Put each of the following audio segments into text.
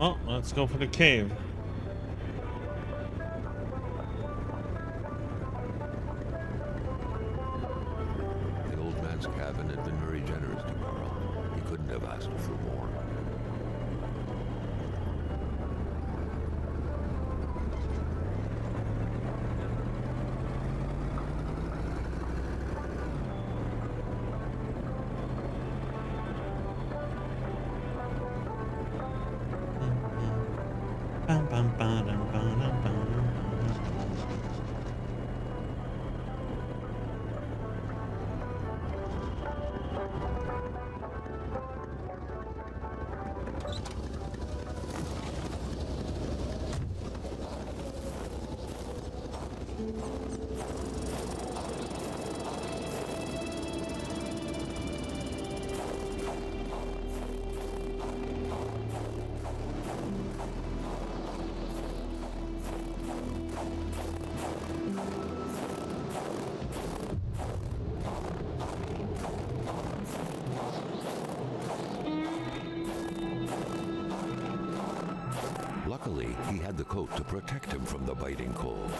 Oh, let's go for the cave. The old man's cabin had been very generous to Carl. He couldn't have asked for more. Bum, bum, ba-dum, ba-dum, ba-dum. Luckily, he had the coat to protect him from the biting cold.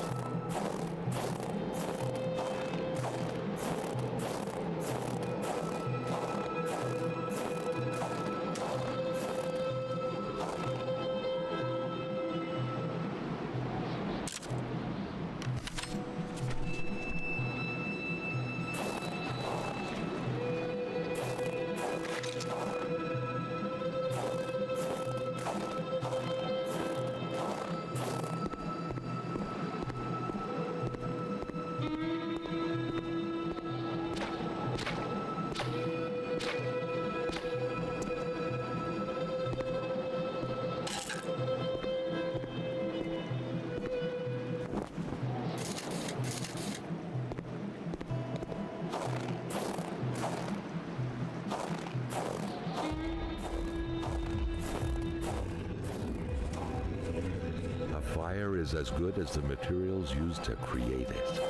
A fire is as good as the materials used to create it.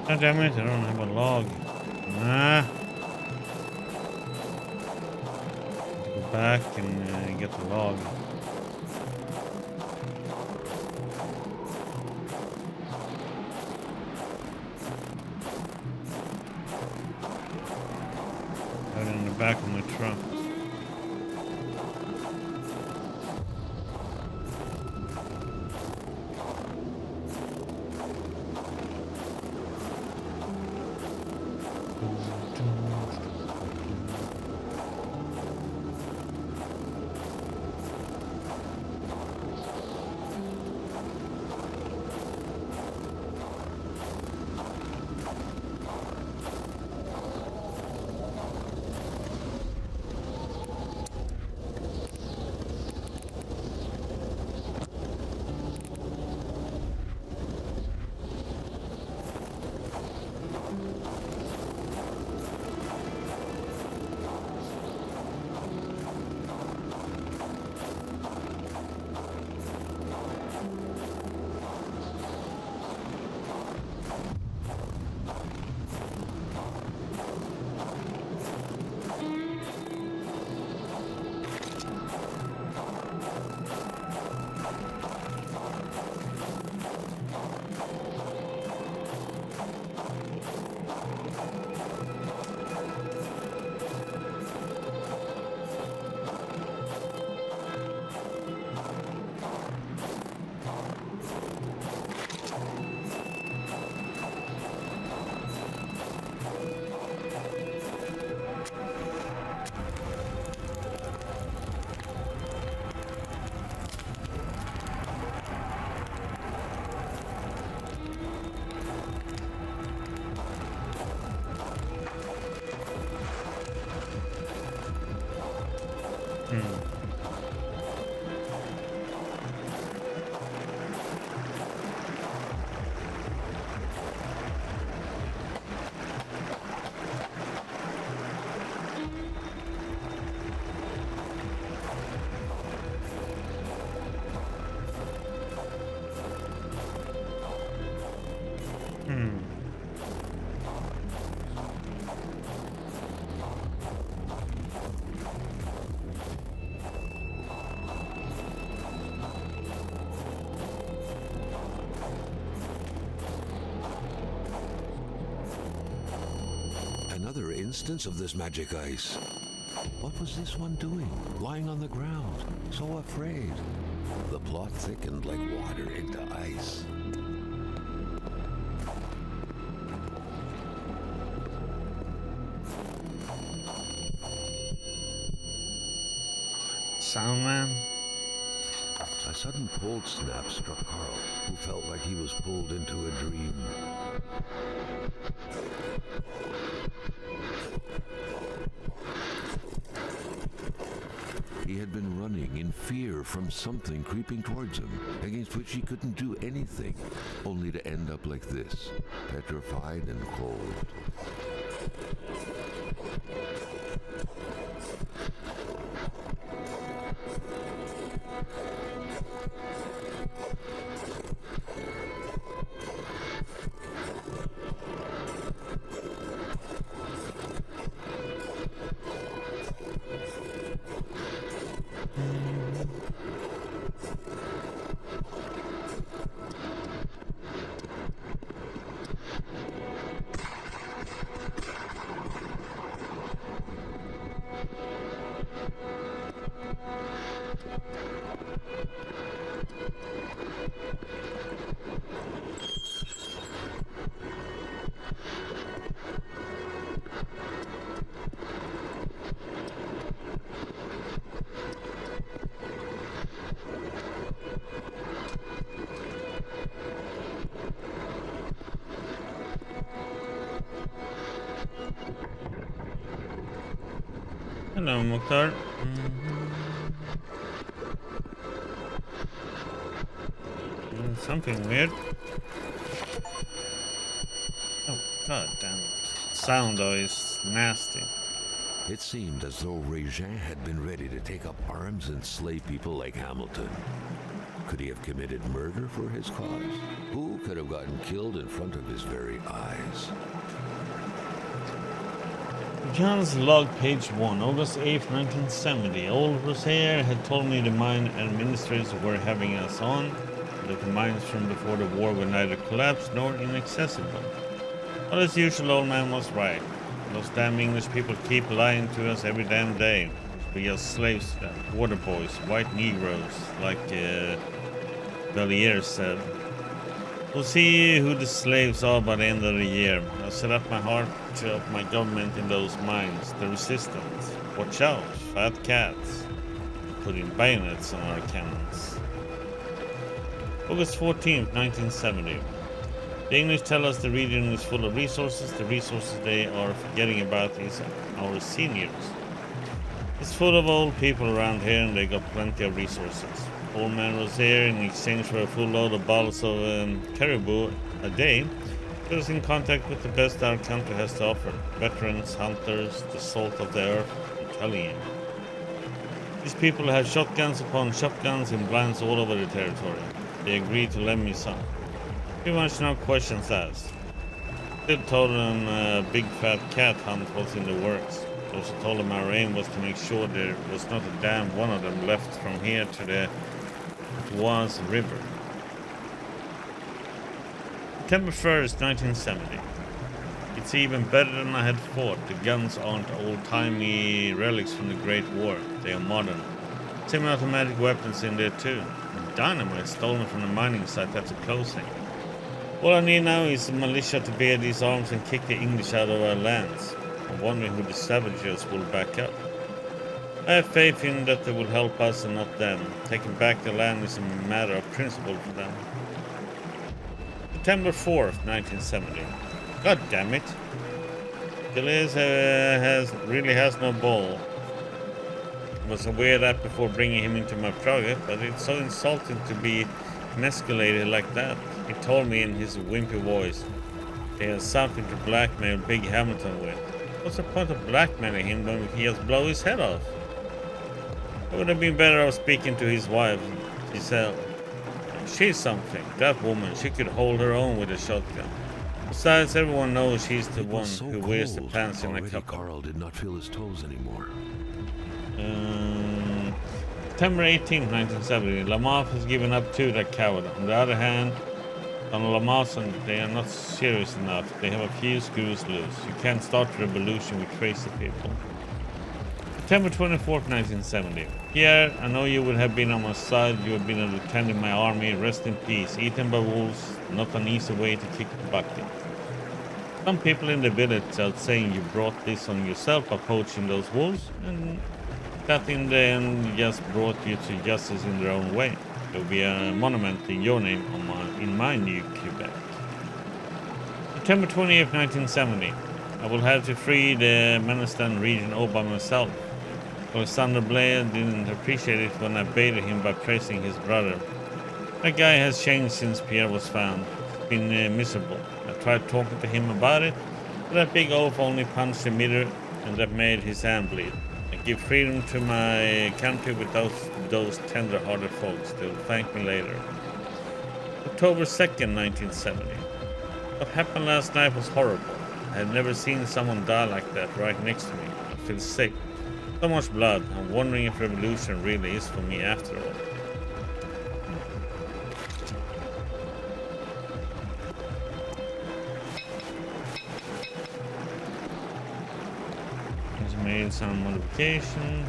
God damn it, I don't have a log. Ah. Go back and get the log. Right in the back of my truck. another instance of this magic ice. What was this one doing, lying on the ground, so afraid? The plot thickened like water into ice. Sound man. A sudden cold snap struck Carl, who felt like he was pulled into a dream. He had been running in fear from something creeping towards him, against which he couldn't do anything, only to end up like this, petrified and cold. Hello, Mukhtar. Something weird. Oh, god damn it. Sound though is nasty. It seemed as though Regin had been ready to take up arms and slay people like Hamilton. Could he have committed murder for his cause? Who could have gotten killed in front of his very eyes? John's log, page 1, August 8th, 1970. Old Rosaire had told me the mine administrators were having us on, that the mines from before the war were neither collapsed nor inaccessible. But as usual, old man was right. Those damn English people keep lying to us every damn day. We are slaves to them, water boys, white Negroes, like Bellier said. We'll see who the slaves are by the end of the year. I'll set up my heart to help my government in those mines, the resistance. Watch out, fat cats. Putting bayonets on our cannons. August 14th, 1970. The English tell us the region is full of resources. The resources they are forgetting about is our seniors. It's full of old people around here and they got plenty of resources. Old man Rosaire, in exchange for a full load of bottles of caribou a day, put us in contact with the best our country has to offer. Veterans, hunters, the salt of the earth, I'm telling you. These people have shotguns upon shotguns in blinds all over the territory. They agreed to lend me some. Pretty much no questions asked. Still told them a big fat cat hunt was in the works. Also told them our aim was to make sure there was not a damn one of them left from here to the Oise River. September 1st, 1970. It's even better than I had thought. The guns aren't old-timey relics from the Great War. They are modern. Semi-automatic weapons in there too. And dynamite stolen from the mining site after closing. All I need now is the militia to bear these arms and kick the English out of our lands. I'm wondering who the savages will back up. I have faith in that they will help us and not them. Taking back the land is a matter of principle for them. September 4th, 1970. God damn it. Deleuze really has no ball. I was aware of that before bringing him into my project, but it's so insulting to be escalated like that. He told me in his wimpy voice. He has something to blackmail Big Hamilton with. What's the point of blackmailing him when he has blown his head off? It would have been better off speaking to his wife. She said, she's something. That woman, she could hold her own with a shotgun. Besides, everyone knows she's the one who wears the pants in a couple. Carl did not feel his toes anymore. September 18th, 1970. Lamothe has given up to that coward. On the other hand, On Lamas, and they are not serious enough. They have a few screws loose. You can't start a revolution with crazy people. September 24th, 1970. Pierre, I know you would have been on my side. You have been a lieutenant in my army. Rest in peace. Eaten by wolves. Not an easy way to kick the bucket. Some people in the village are saying you brought this on yourself by poaching those wolves, and that in the end just brought you to justice in their own way. There will be a monument in your name in my new Quebec. September 20th, 1970. I will have to free the Menistan region all by myself. Alexander Blair didn't appreciate it when I baited him by praising his brother. That guy has changed since Pierre was found. He's been miserable. I tried talking to him about it, but that big oaf only punched the meter, and that made his hand bleed. I give freedom to my country without those tender-hearted folks. They'll thank me later. October 2nd, 1970. What happened last night was horrible. I had never seen someone die like that right next to me. I feel sick. So much blood. I'm wondering if revolution really is for me after all. He's made some modifications.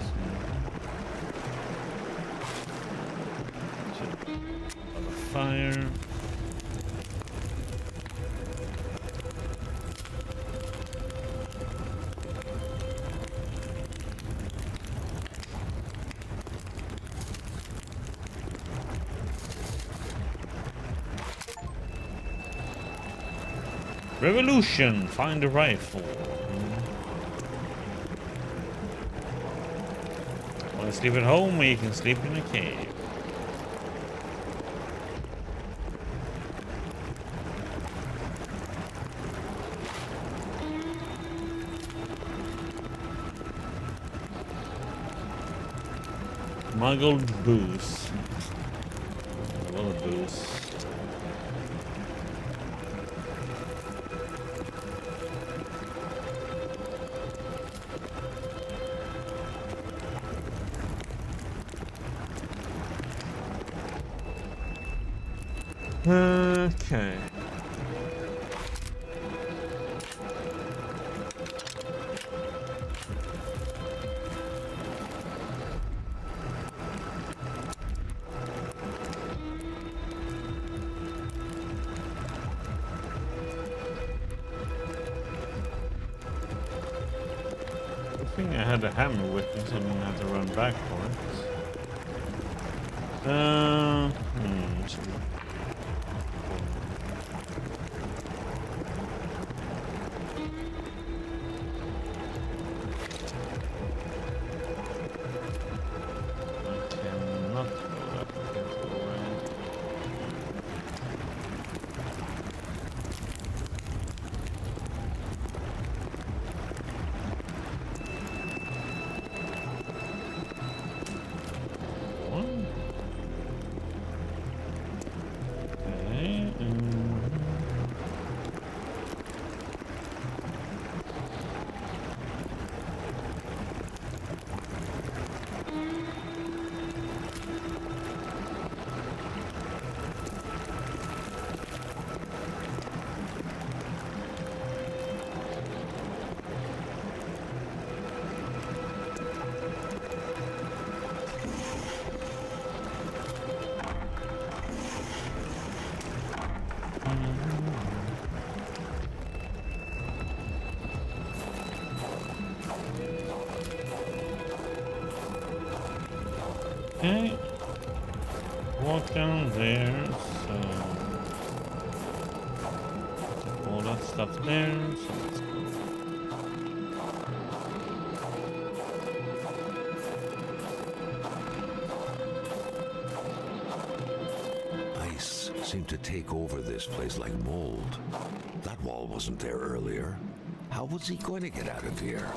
Fire. Revolution! Find a rifle. Want to sleep at home or you can sleep in a cave. Smuggled booze. A lot of booze. Okay. I think I had a hammer with me, so I didn't have to run back for it. Okay, walk down there, so all that stuff there, so let's go. Ice seemed to take over this place like mold. That wall wasn't there earlier. How was he going to get out of here?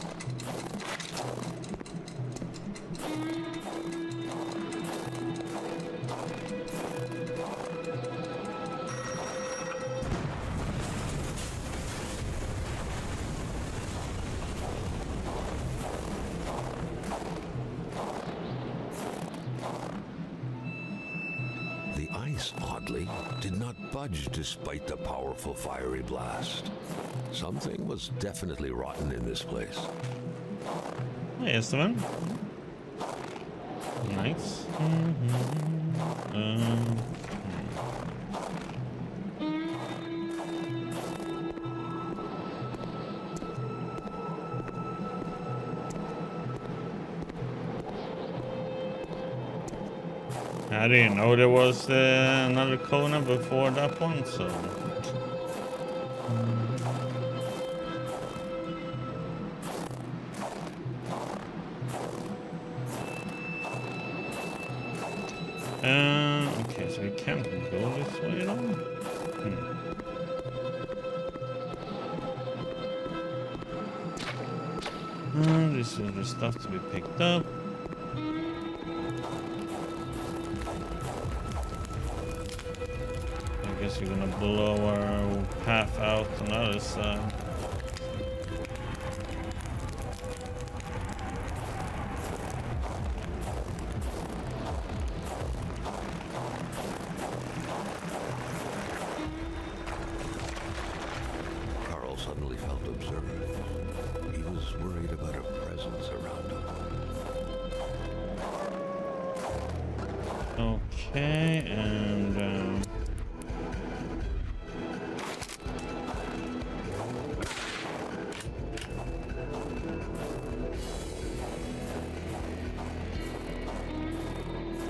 The ice, oddly oddly, did not budge despite the powerful fiery blast. Something was definitely rotten in this place. Hey, Esteban. Nice. I didn't know there was another Kona before that one, so... Okay, so we can't go this way at all? This is the stuff to be picked up. I guess we're gonna blow our path out on the other side. Carl suddenly felt observed. He was worried about a presence around him. Okay, and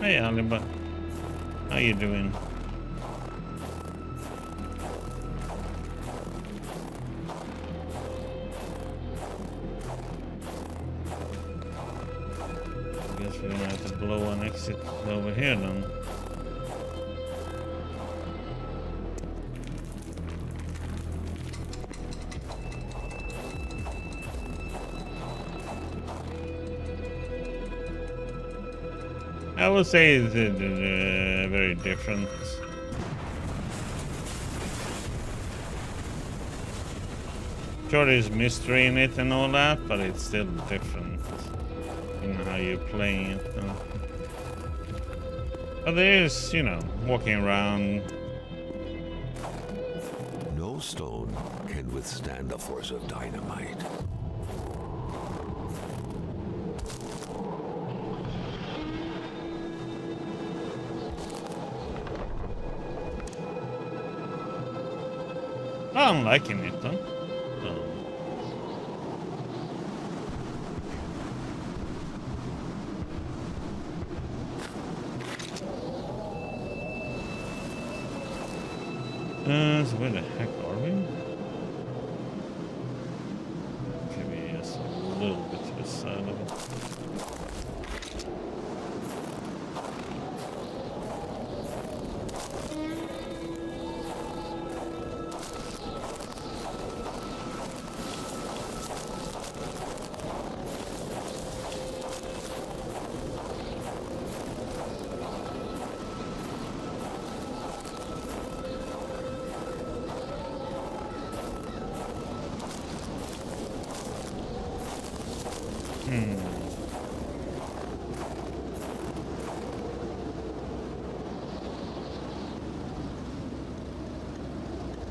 hey, Aliba, how you doing? Guess we're gonna have to blow an exit over here then. I would say it's very different. Sure, there's mystery in it and all that, but it's still different in how you're playing it. But there's, you know, walking around. No stone can withstand the force of dynamite. I'm liking it though. So where the heck are we? Okay, we just a little bit to the side of it.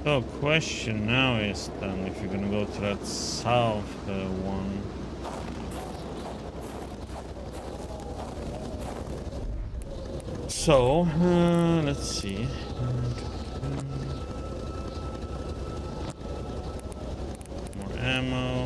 So question now is then if you're gonna go to that south one. So let's see. More ammo.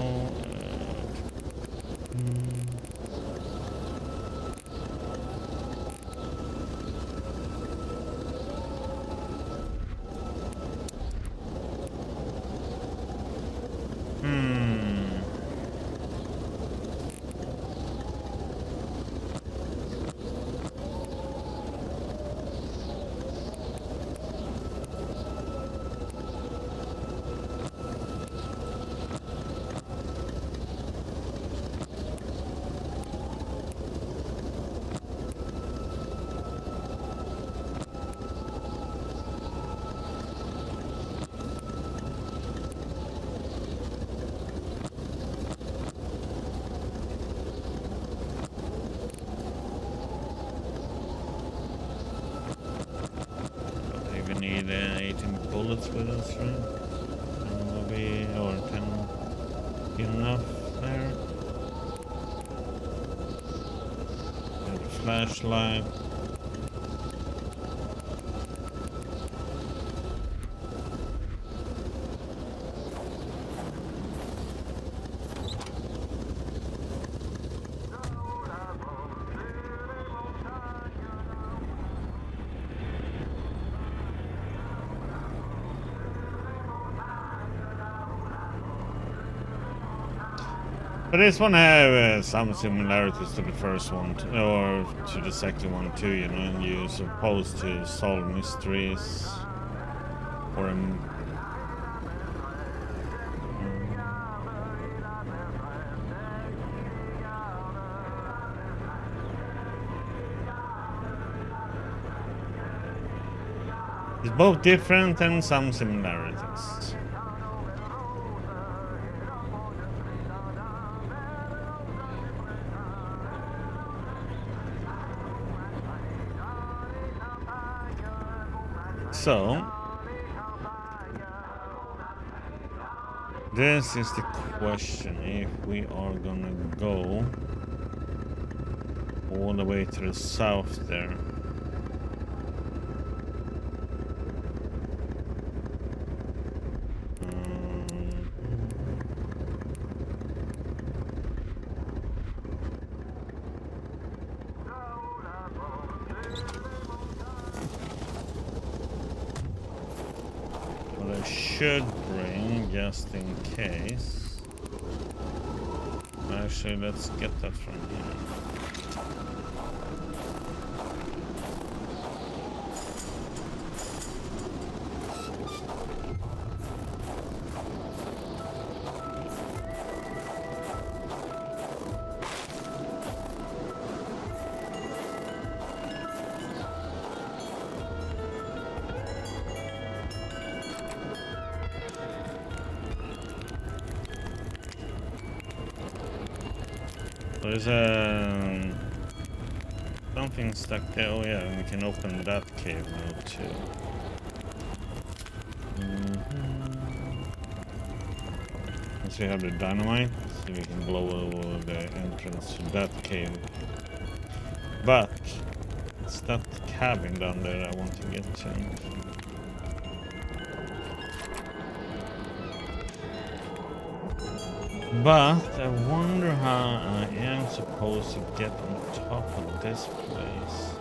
18 bullets with us, right? And will be, or 10 enough there. And a flashlight. But this one have some similarities to the first one, or to the second one too, you know, and you're supposed to solve mysteries for him. It's both different and some similarities. So, this is the question, if we are gonna go all the way to the south there. Should bring just in case. Actually, let's get that from here. There's something stuck there. Oh yeah, we can open that cave now too. Once we have the dynamite, so we can blow over the entrance to that cave. But it's that cabin down there I want to get to. But I wonder how I am supposed to get on top of this place.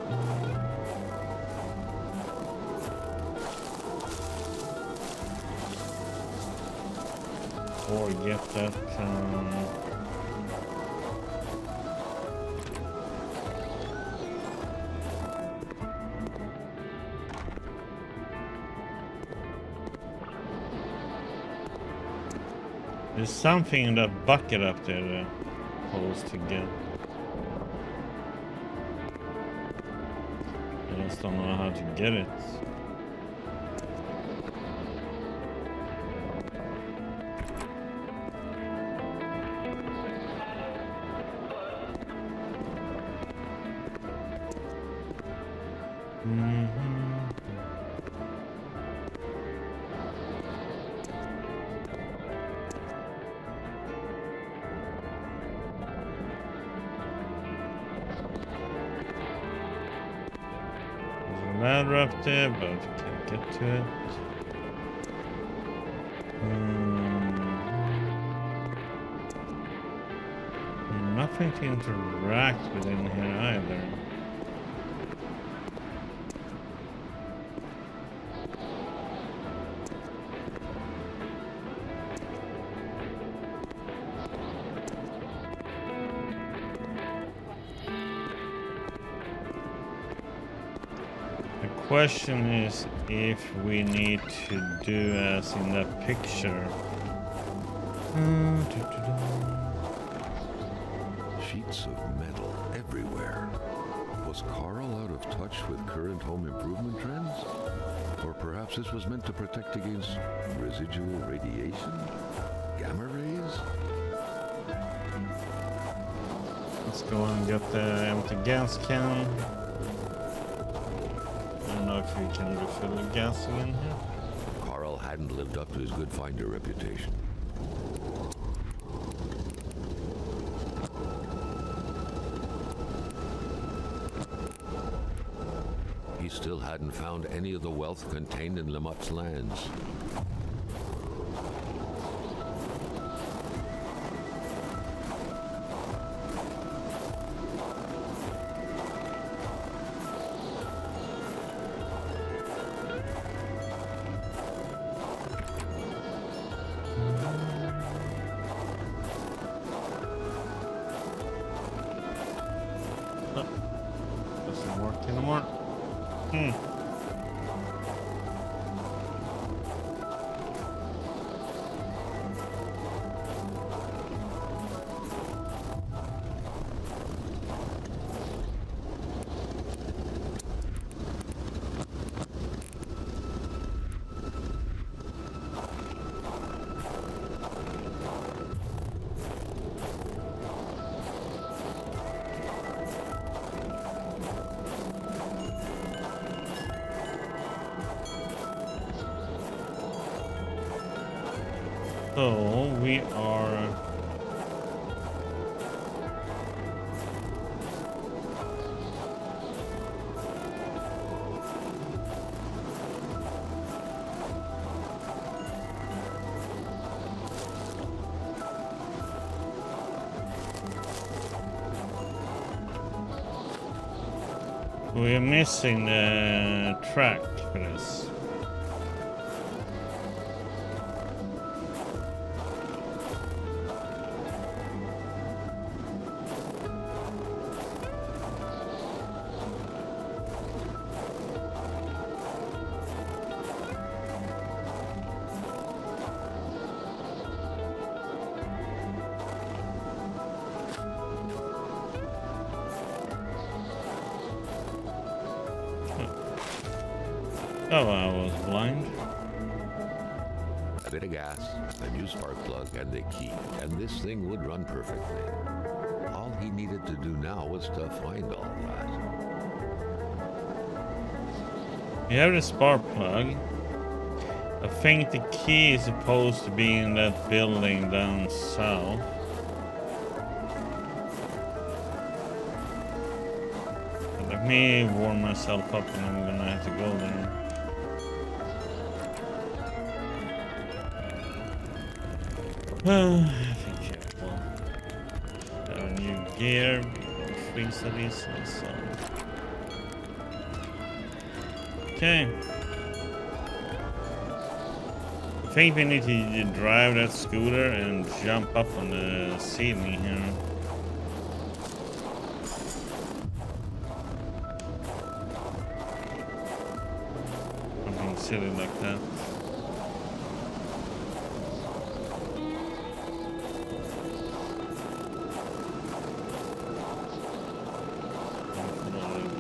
Or get that there's something in that bucket up there that I'm supposed to get. I just don't know how to get it. Ladder up there, but I can't get to it. Nothing to interact with in here either. Question is if we need to do as in that picture. Sheets of metal everywhere. Was Carl out of touch with current home improvement trends? Or perhaps this was meant to protect against residual radiation? Gamma rays? Let's go and get the empty gas can. I don't know if we can refill the gas again here. still hadn't lived up to his good finder reputation. He still hadn't found any of the wealth contained in Lamotte's lands. Doesn't work anymore. So we are missing the track for this. Oh, I was blind. A bit of gas, a new spark plug, and the key, and this thing would run perfectly. All he needed to do now was to find all that. You have the spark plug. I think the key is supposed to be in that building down south. Let me warm myself up and I'm gonna have to go there. I think careful. Have a new gear, freeze at least, so. Okay. I think we need to drive that scooter and jump up on the ceiling here. Something silly like that.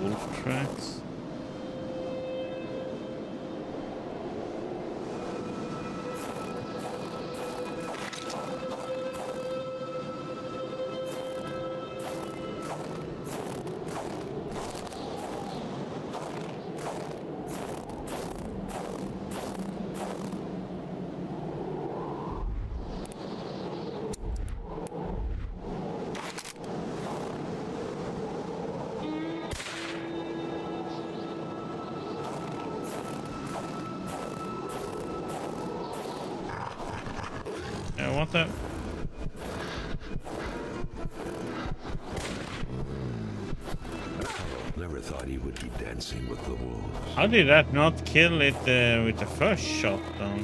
Wolf tracks. I want that. Never thought he would be dancing with the wolves. How did that not kill it with the first shot though?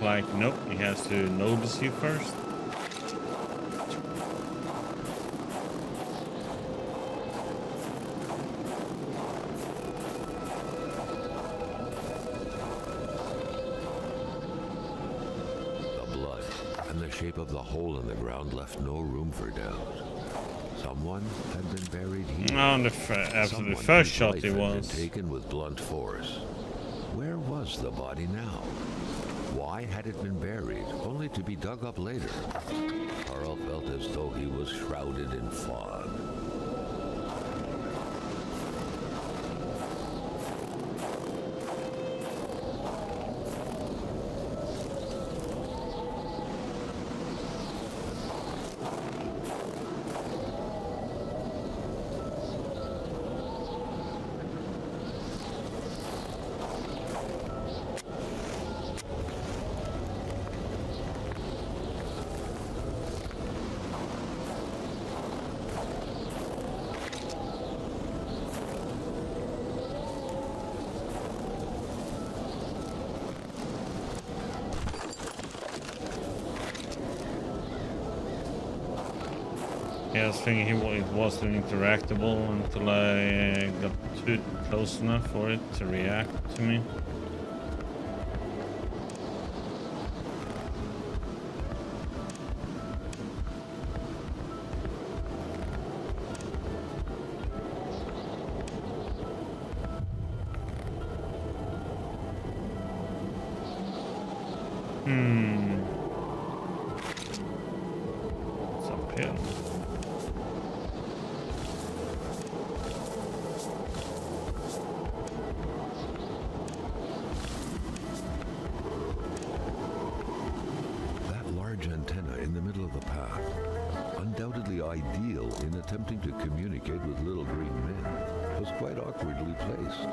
Like, nope, he has to notice you first. The shape of the hole in the ground left no room for doubt. Someone had been buried here. After the first shot, he was taken with blunt force. Where was the body now? Why had it been buried, only to be dug up later? Carl felt as though he was shrouded in fog. Yeah, I was thinking it wasn't interactable until I got too close enough for it to react to me. What's up here? That large antenna in the middle of the path, undoubtedly ideal in attempting to communicate with little green men, was quite awkwardly placed.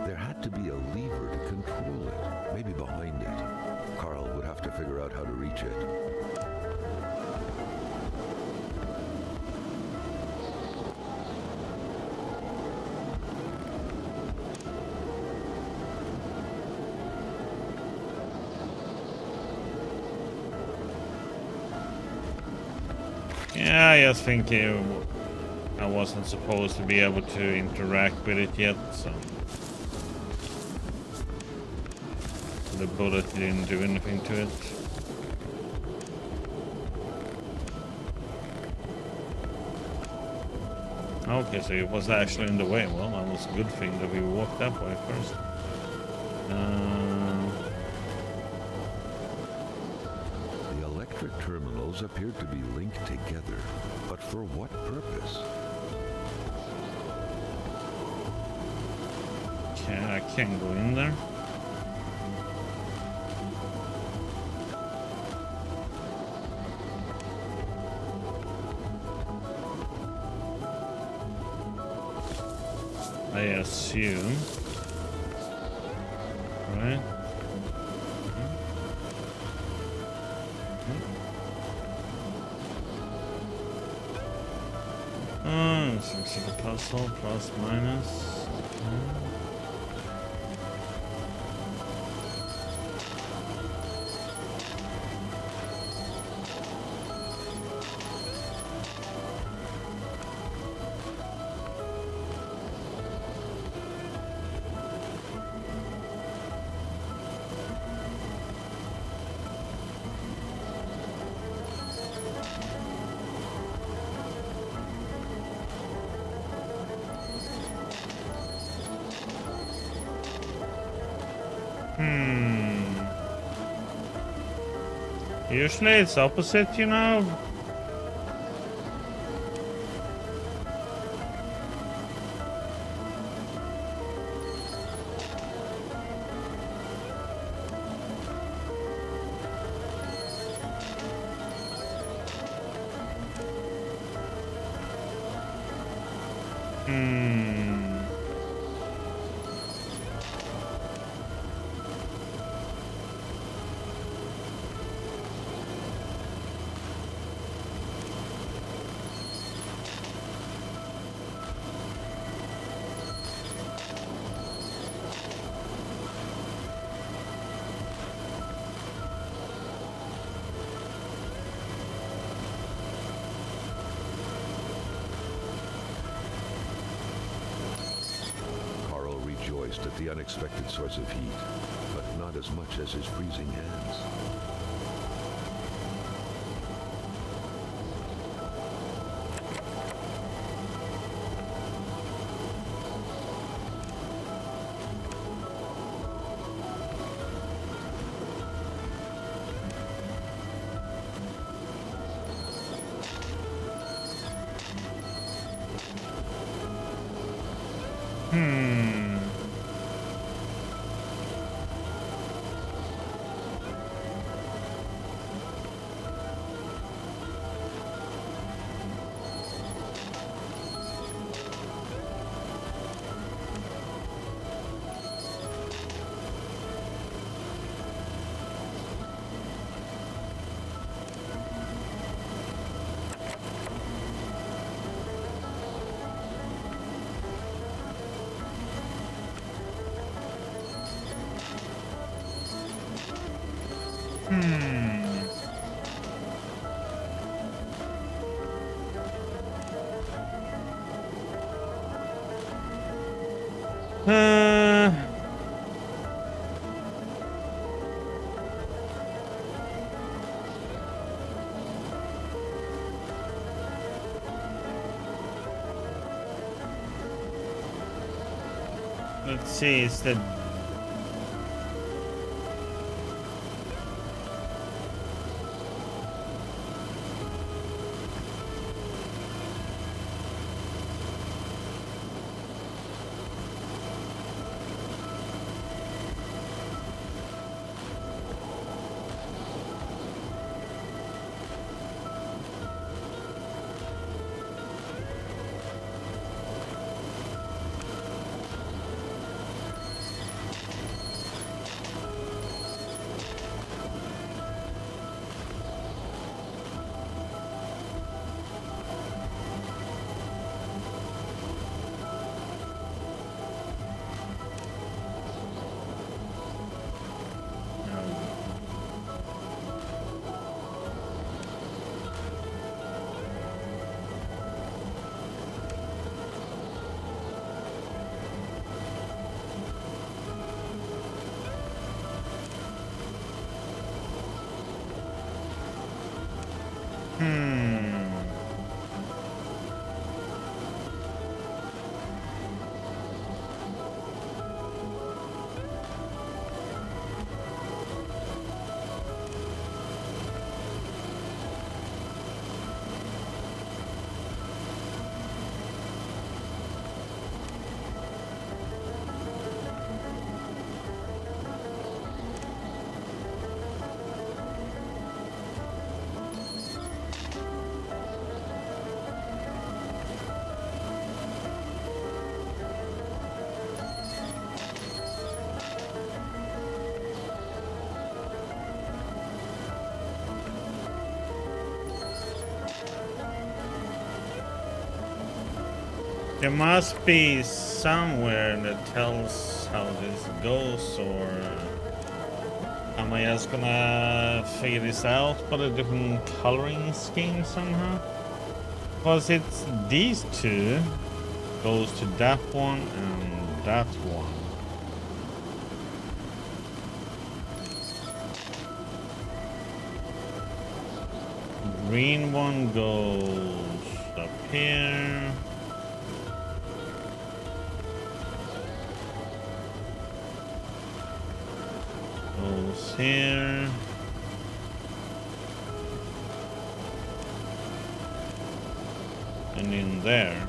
There had to be a lever to control it, maybe behind it. Carl would have to figure out how to reach it. Yeah, I just think I wasn't supposed to be able to interact with it yet, so the bullet didn't do anything to it. Okay, so it was actually in the way. Well, that was a good thing that we walked that way first. The electric terminals appeared to be linked together, but for what purpose? Okay, I can't go in there. I assume. Right? Oh, it's like a puzzle, plus, minus. Okay. Usually it's opposite, you know. At the unexpected source of heat, but not as much as his freezing hands. Let's see, is the there must be somewhere that tells how this goes, or am I just gonna figure this out by a different coloring scheme somehow? Because it's these two goes to that one and that one. Green one goes up here. Goes here. And in there.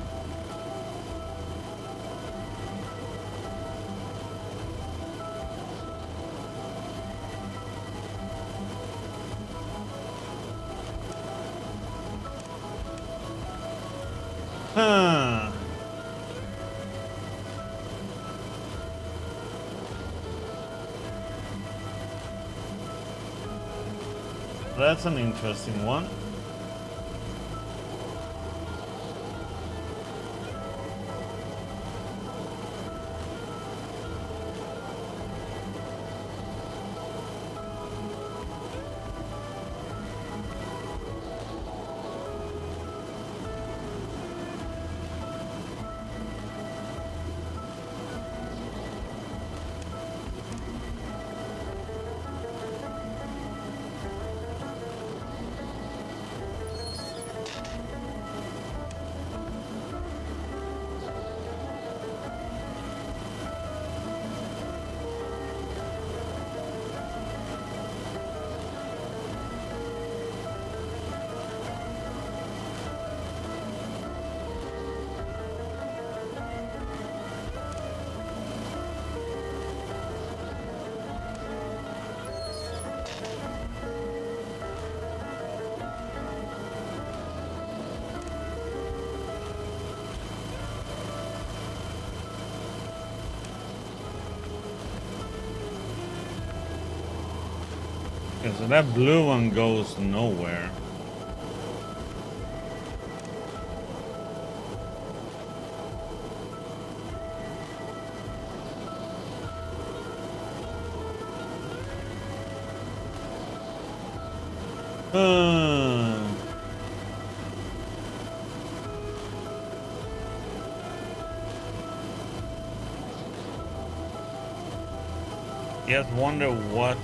Huh. That's an interesting one. Okay, so that blue one goes nowhere. Just wonder what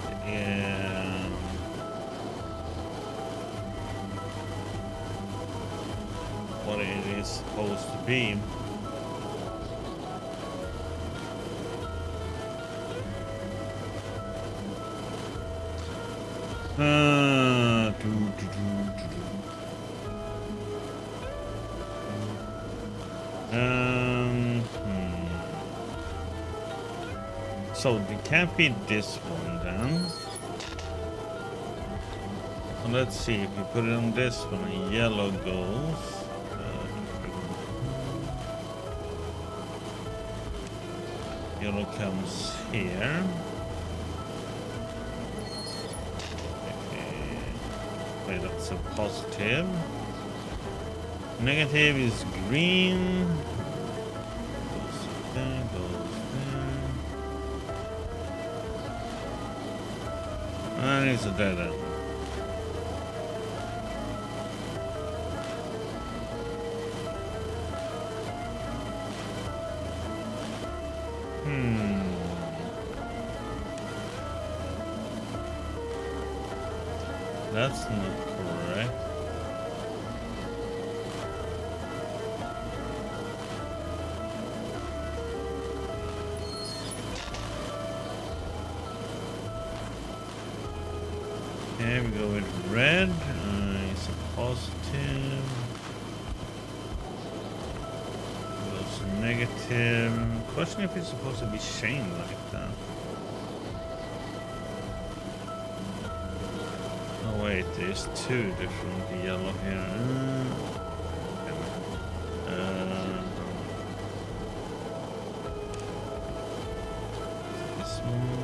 it is supposed to be. Uh, So it can't be this one then. So let's see if you put it on this one. Yellow goes. Yellow comes here. Wait, that's a positive. Negative is green. Goes there, goes there. And it's a dead end. That's not correct. Okay, we go with red. It's a positive. Goes negative. Question if it's supposed to be chained like that. Oh wait, there's two different yellow here. This one.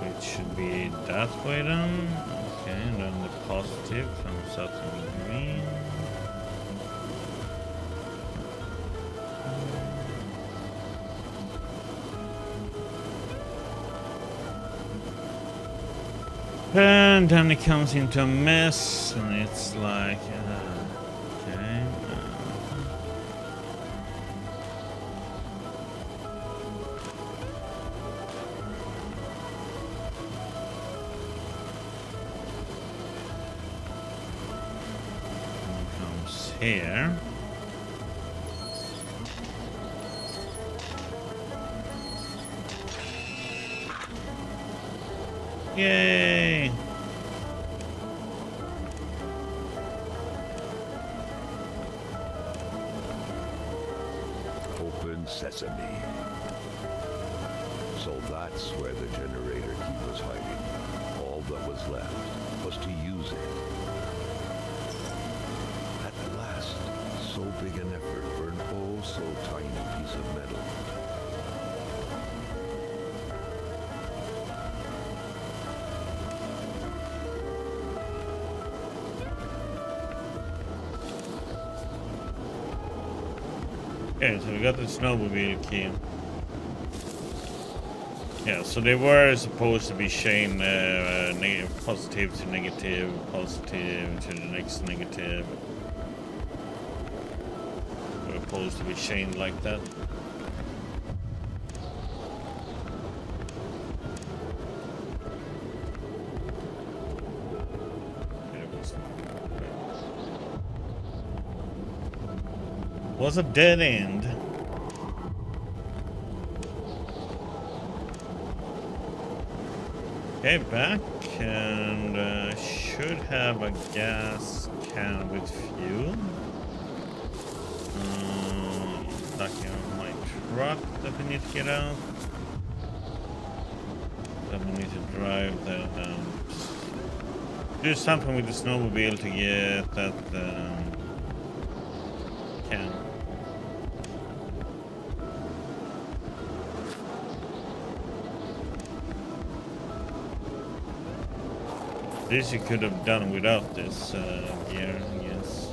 It should be that way then. Okay, and then the positive comes out in green. And then it comes into a mess, and it's like, okay. Here. Yay! Open sesame. So that's where the generator key was hiding. All that was left was to use it. At last, so big an effort for an oh so tiny piece of metal. Okay, so we got the snowmobile key. Yeah, so they were supposed to be chained positive to negative, positive to the next negative. They were supposed to be chained like that. Was a dead end. Okay, back, and should have a gas can with fuel. Stuck in my truck that we need to get out. Then we need to drive the do something with the snowmobile to get that can. This you could have done without this gear, yes.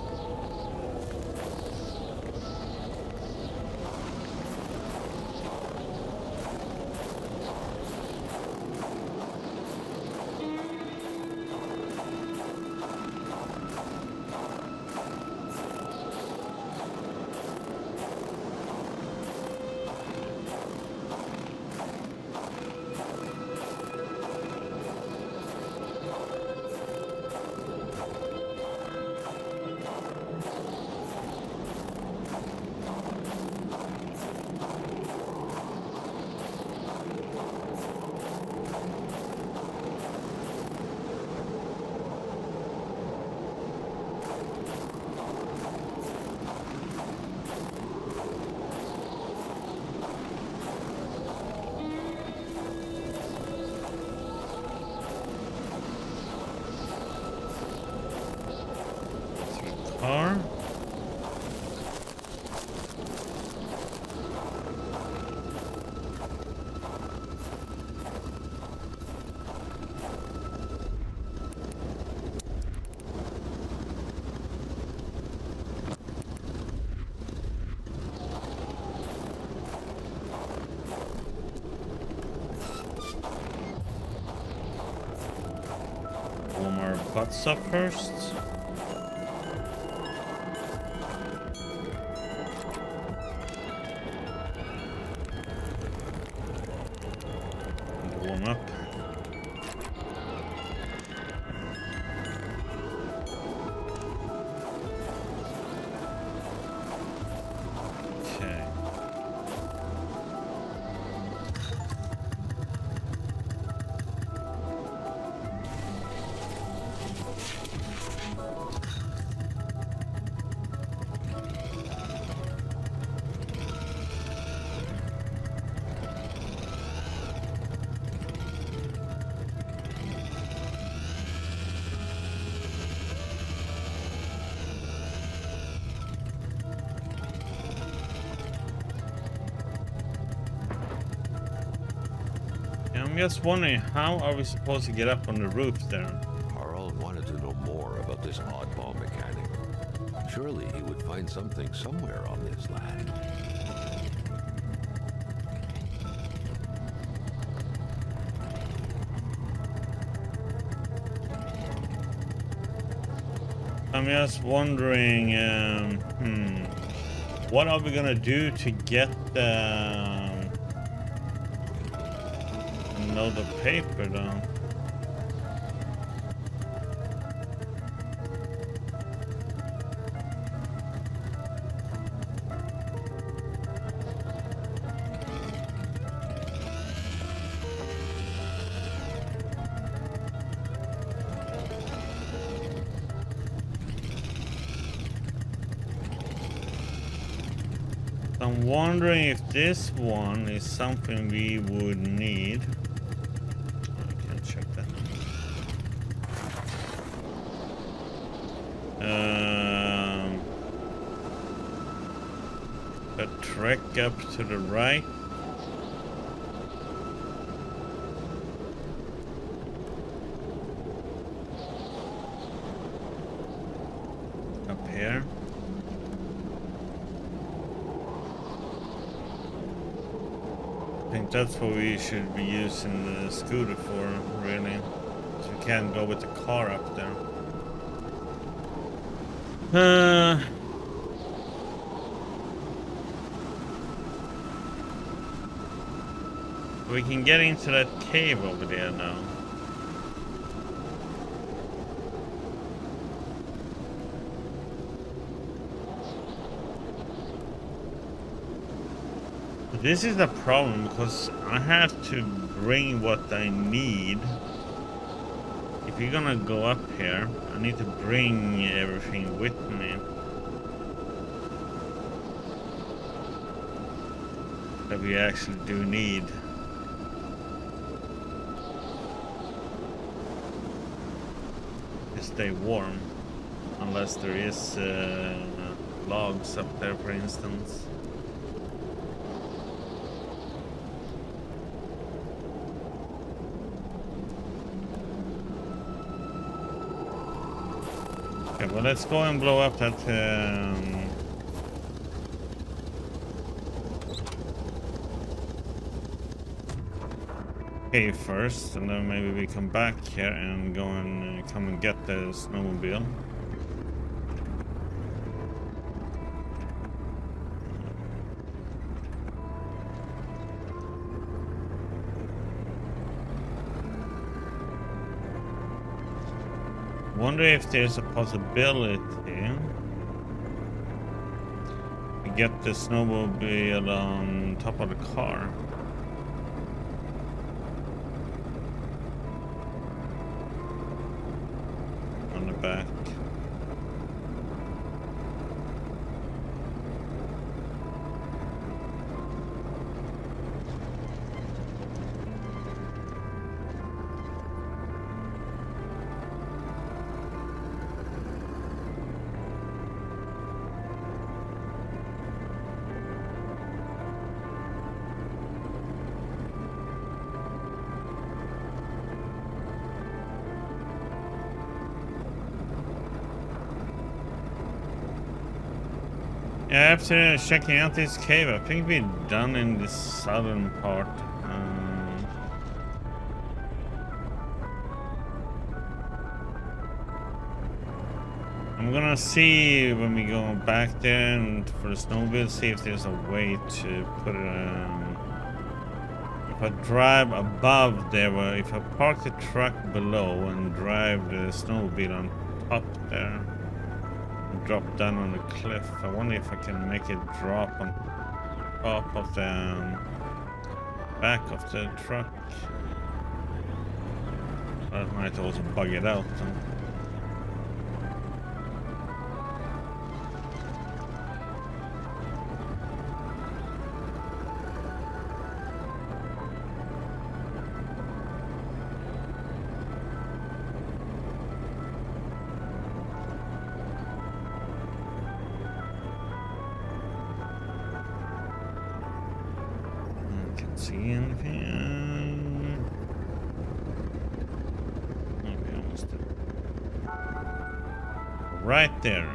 car. Warm our butts up first. And warm up. Okay. I'm just wondering, how are we supposed to get up on the roof there? Carl wanted to know more about this oddball mechanic. Surely he would find something somewhere on this land. I'm just wondering, what are we gonna do to get another paper though? I'm wondering if this one is something we would need. I can't check that. A trek up to the right. Up here. I think that's what we should be using the scooter for, really. So we can't go with the car up there. We can get into that cave over there now. This is the problem, because I have to bring what I need. If you're gonna go up here, I need to bring everything with me. That we actually do need. To stay warm. Unless there is logs up there, for instance. Okay, well, let's go and blow up that cave first, and then maybe we come back here and go and come and get the snowmobile. Wonder if there's a possibility to get the snowmobile on top of the car. On the back. After checking out this cave, I think we're done in the southern part. I'm gonna see when we go back there and for the snowmobile, see if there's a way to put it. If I drive above there, or if I park the truck below and drive the snowmobile on top there. Drop down on the cliff. I wonder if I can make it drop on top of the back of the truck. That might also bug it out. See anything? Maybe almost there. Right there.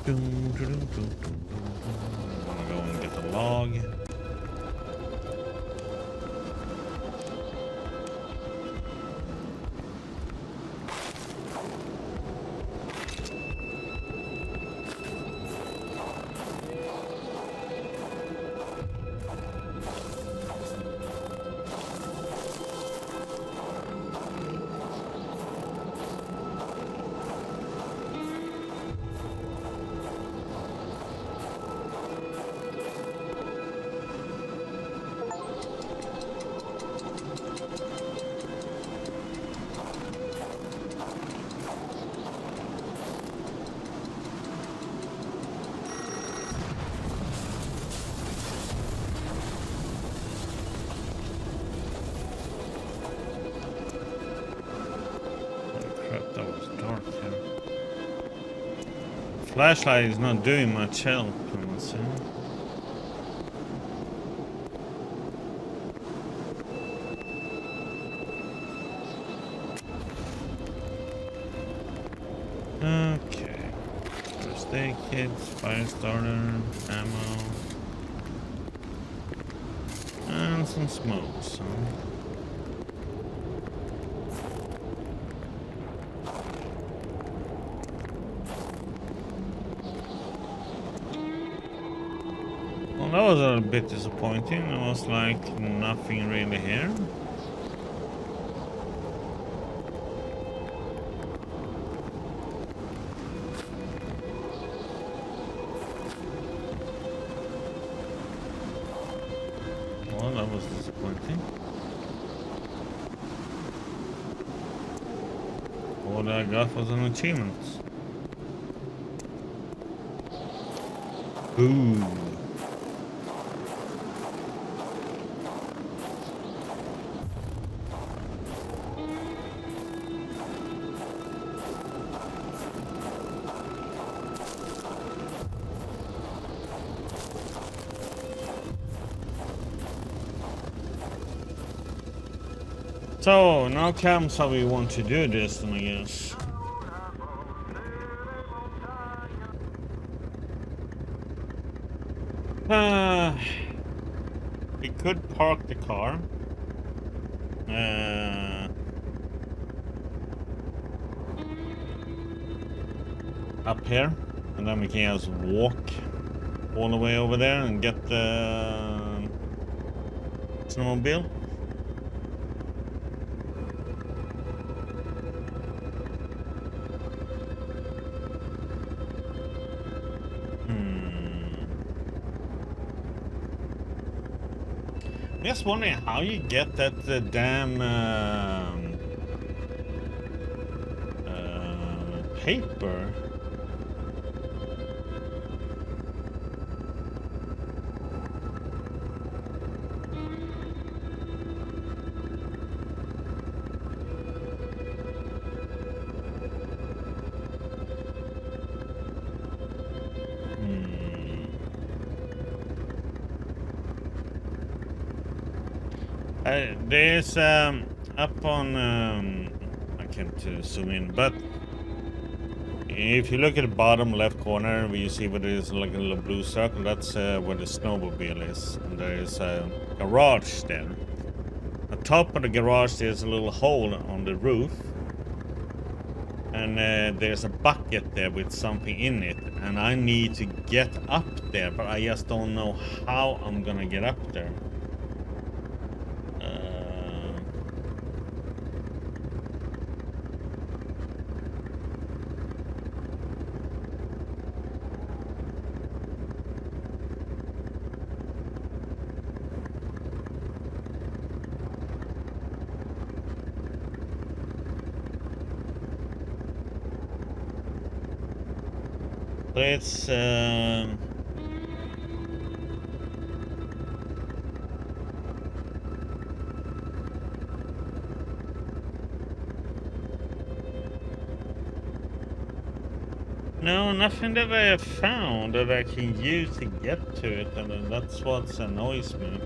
I'm gonna go and get the log. Flashlight is not doing much help, I must say. Okay. First aid kits, fire starter, ammo, and some smokes. Well, that was a bit disappointing. It was like nothing really here. Well, that was disappointing. All I got was an achievement. Ooh. So, now comes how we want to do this, then I guess. We could park the car. Up here. And then we can just walk all the way over there and get the snowmobile. I'm just wondering how you get that damn paper. There's up on I can't zoom in, but if you look at the bottom left corner where you see what is like a little blue circle, that's where the snowmobile is. And there is a garage there. On top of the garage there's a little hole on the roof. And there's a bucket there with something in it. And I need to get up there, but I just don't know how I'm gonna get up there. It's no, nothing that I have found that I can use to get to it, and that's what annoys me.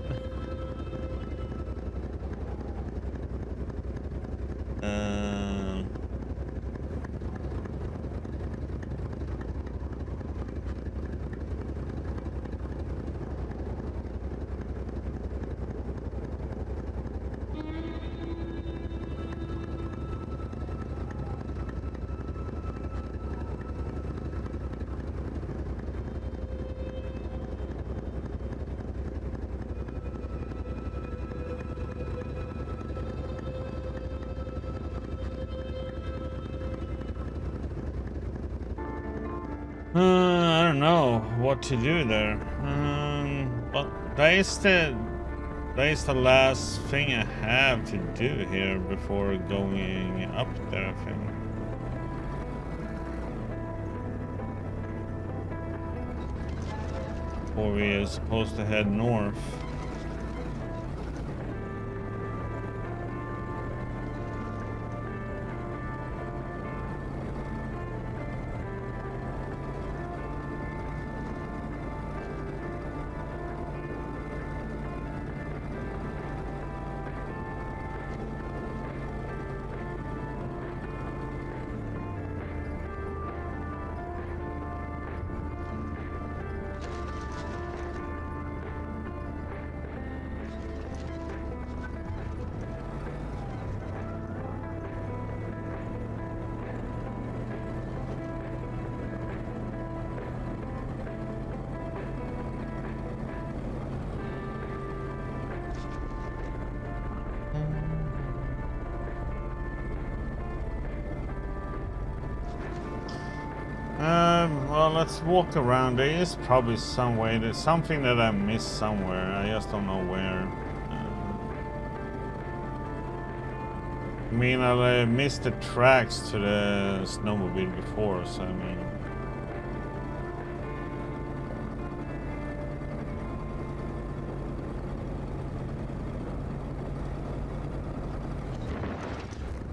I don't know what to do there. But that is the last thing I have to do here before going up there, I think. Or we are supposed to head north. Well, let's walk around. There is probably some way. There's something that I missed somewhere. I just don't know where. I mean, I missed the tracks to the snowmobile before, so I mean.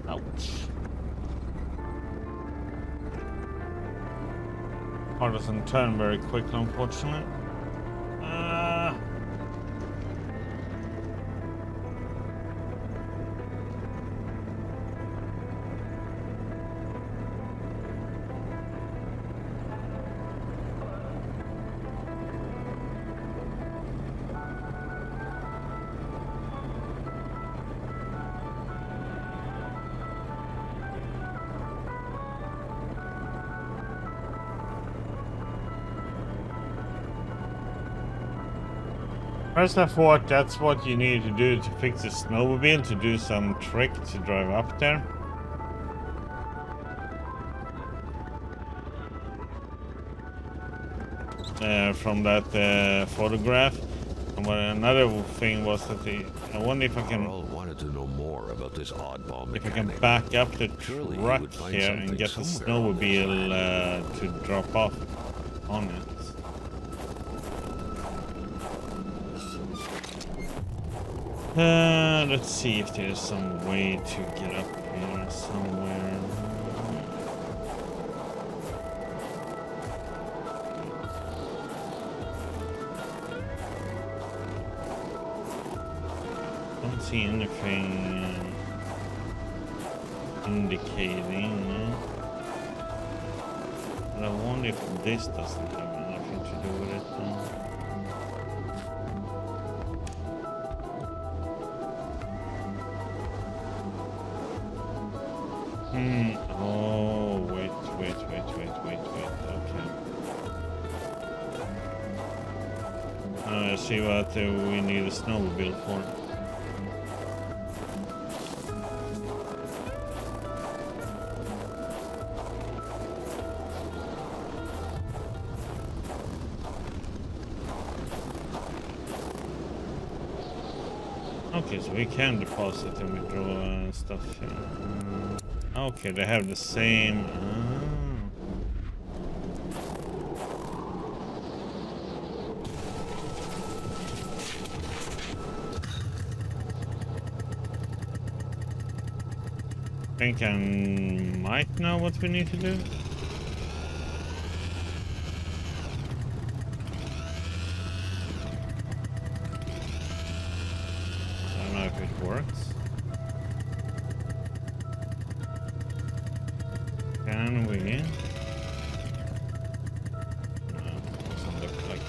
Ouch. Car doesn't turn very quickly, unfortunately. First I thought that's what you need to do to fix the snowmobile, to do some trick to drive up there. From that photograph. And another thing was that I wonder if I can. Wanted to know more about this oddball if I mechanic. can back up the Surely he truck would find here and something get the somewhere along those snowmobile to drop off on it. Let's see if there's some way to get up here somewhere. Don't see anything indicating. But I wonder if this doesn't have anything to do with it. Oh, wait. Okay. I see what we need a snowmobile for. Okay, so we can deposit and withdraw stuff. Okay, they have the same. I think I might know what we need to do. I don't know if it works. Can we? No, doesn't look like.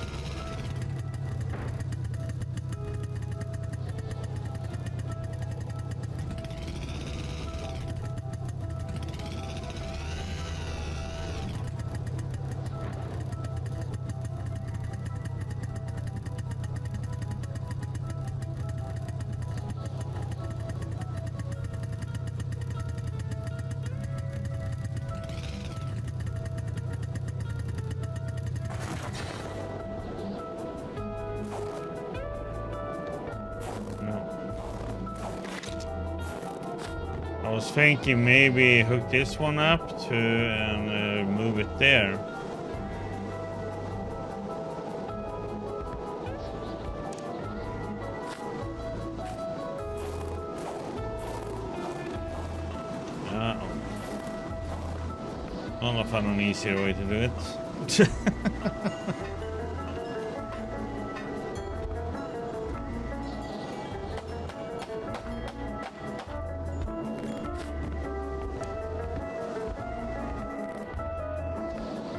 I was thinking maybe hook this one up to and move it there. I don't know if I know an easier way to do it.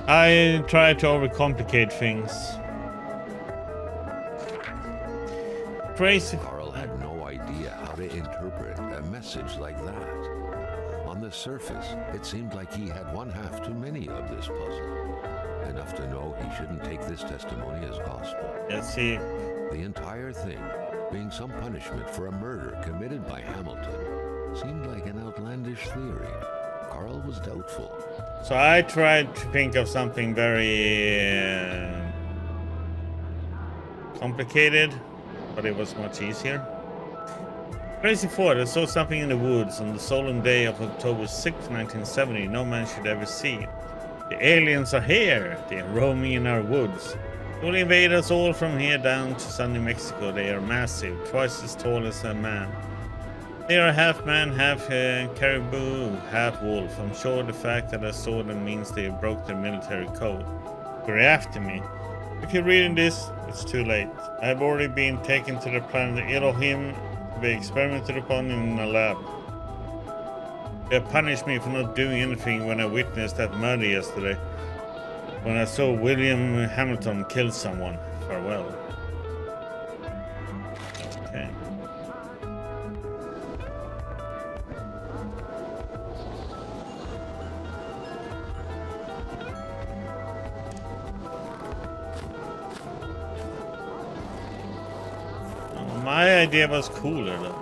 I try to overcomplicate things. Crazy. Carl had no idea how to interpret a message like that. On the surface, it seemed like he had one half too many of this puzzle. Enough to know he shouldn't take this testimony as gospel. Let's see. The entire thing being some punishment for a murder committed by Hamilton seemed like an outlandish theory. Carl was doubtful. So I tried to think of something very complicated, but it was much easier. Crazy thought, I saw something in the woods on the solemn day of October 6, 1970, no man should ever see. The aliens are here. They are roaming in our woods. They will invade us all from here down to sunny Mexico. They are massive, twice as tall as a man. They are half man, half caribou, half wolf. I'm sure the fact that I saw them means they broke their military code. They're after me. If you're reading this, it's too late. I have already been taken to the planet Elohim to be experimented upon in a lab. They punished me for not doing anything when I witnessed that murder yesterday. When I saw William Hamilton kill someone. Farewell. Okay. My idea was cooler though.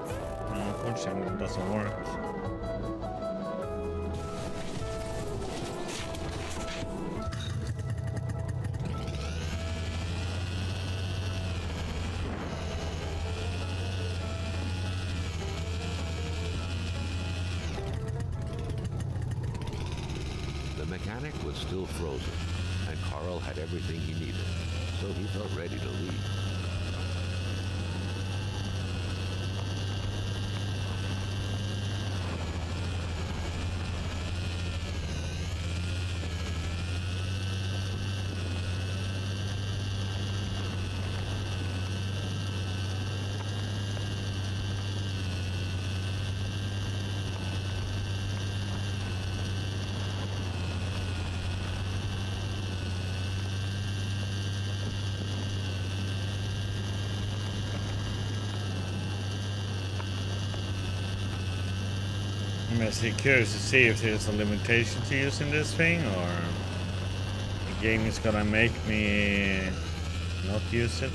Unfortunately, it doesn't work. The mechanic was still frozen, and Carl had everything he needed, so he felt ready to leave. was curious to see if there's a limitation to using this thing, or the game is gonna make me not use it.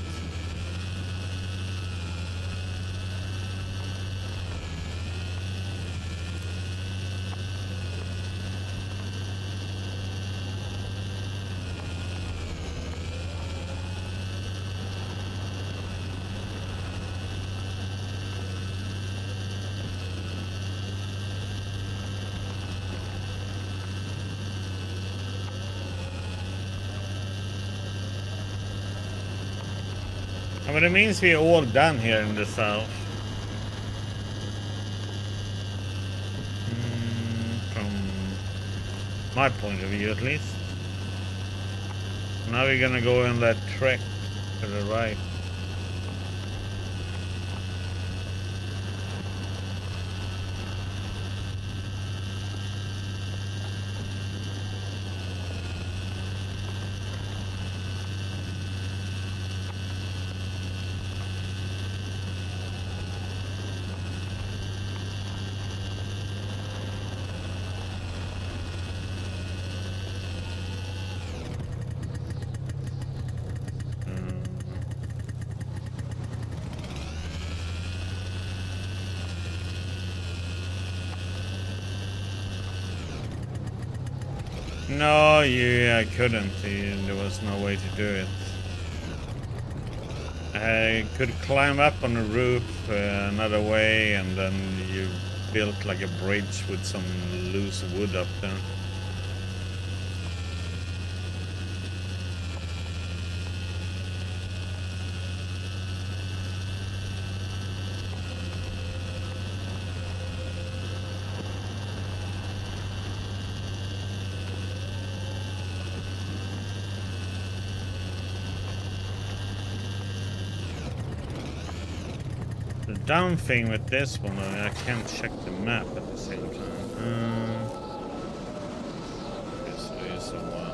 But it means we're all done here in the south. From my point of view, at least. Now we're gonna go on that trek to the right. No, I couldn't. There was no way to do it. I could climb up on the roof another way, and then you built like a bridge with some loose wood up there. The dumb thing with this one, I can't check the map at the same time. This is a one.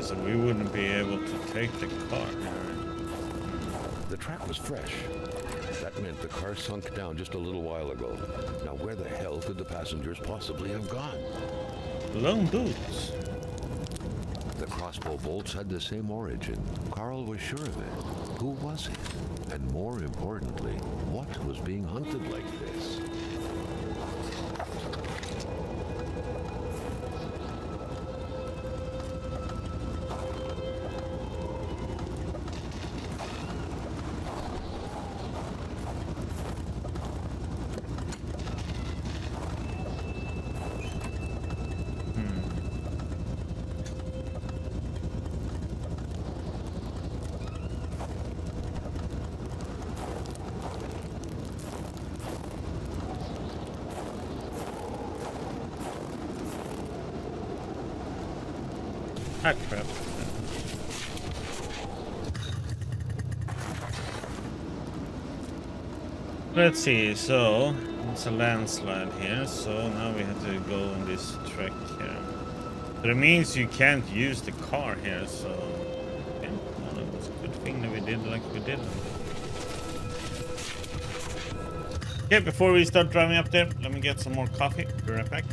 So we wouldn't be able to take the car. The track was fresh. That meant the car sunk down just a little while ago. Now where the hell could the passengers possibly have gone? Long boots. The crossbow bolts had the same origin. Carl was sure of it. Who was it? And more importantly, what was being hunted like this? Ah, crap. Let's see, so it's a landslide here, so now we have to go on this trek here. But it means you can't use the car here, so yeah, well, it was a good thing that we did like we did. Okay, before we start driving up there, let me get some more coffee. Be right back.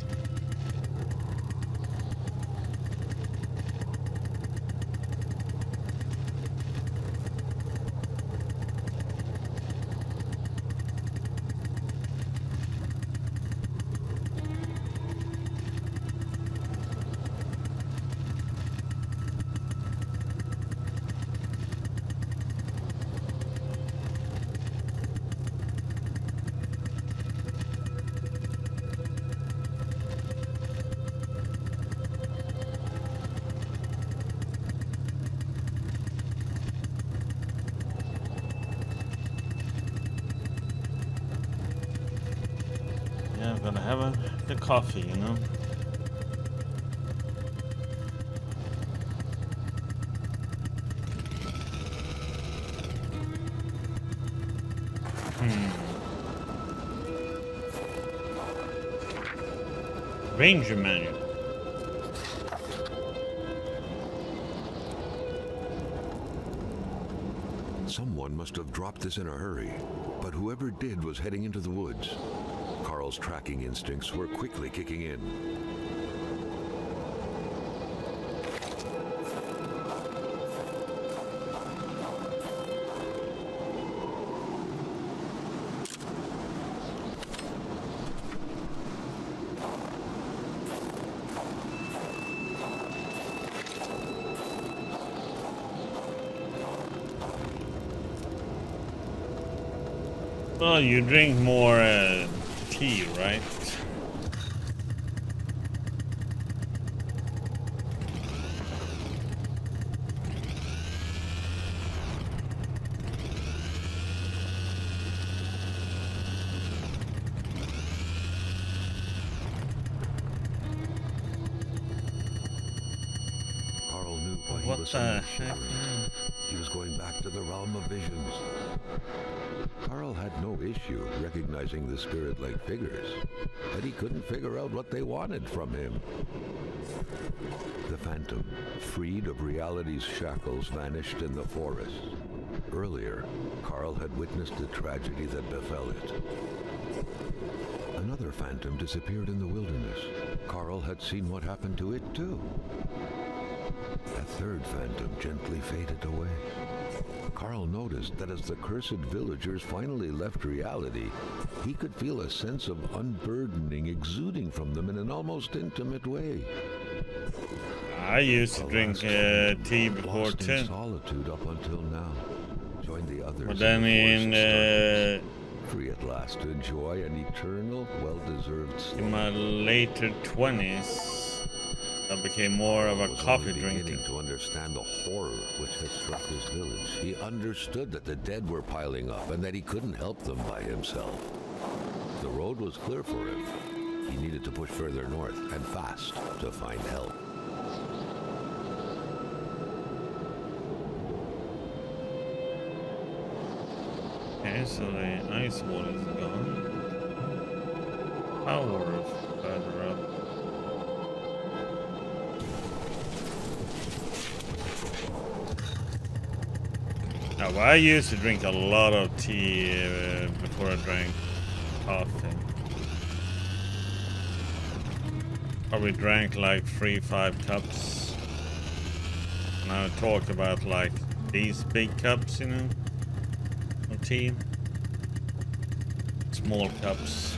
gonna have the coffee, you know. Ranger manual. Someone must have dropped this in a hurry, but whoever did was heading into the woods. Carl's tracking instincts were quickly kicking in. Well, you drink more tea, right? Carl knew why he What was the suddenly heck? shivering. He was going back to the realm of visions. Carl had no issue recognizing the spirit-like figures, but he couldn't figure out what they wanted from him. The phantom, freed of reality's shackles, vanished in the forest. Earlier, Carl had witnessed the tragedy that befell it. Another phantom disappeared in the wilderness. Carl had seen what happened to it too. A third phantom gently faded away. Carl noticed that as the cursed villagers finally left reality, he could feel a sense of unburdening exuding from them in an almost intimate way. I used to drink tea before Lost too. in solitude up until now. Joined the others But then in the in forest free at last to enjoy an eternal, well-deserved sleep. my later 20s, I became more of a Was coffee only drinker. beginning to understand the horror which had struck his village. He understood that the dead were piling up and that he couldn't help them by himself. The road was clear for him. He needed to push further north and fast to find help. Okay, so the ice wall is gone. Power further up. Now, I used to drink a lot of tea before I drank coffee. Probably drank like 3-5 cups. And I talk about like these big cups, you know, of tea. Small cups.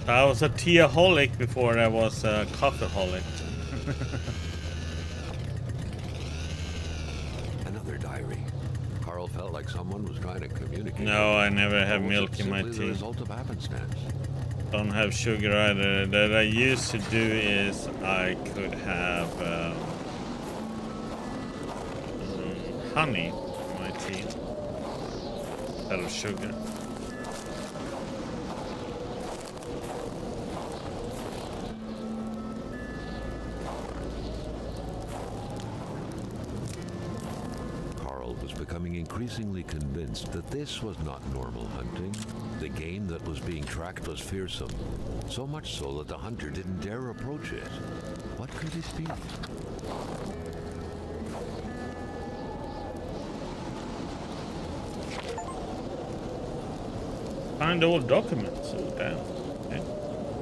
I was a teaholic before I was a coffeeholic. Another diary. Carl felt like someone was trying to communicate. No, I never have Or was milk it in my simply the tea. result of happenstance? Don't have sugar either. That I used to do is I could have honey in my tea instead of sugar. Carl was becoming increasingly convinced that this was not normal hunting. The game that was being tracked was fearsome, so much so that the hunter didn't dare approach it. What could it be? Find old documents. Oh, damn. Okay.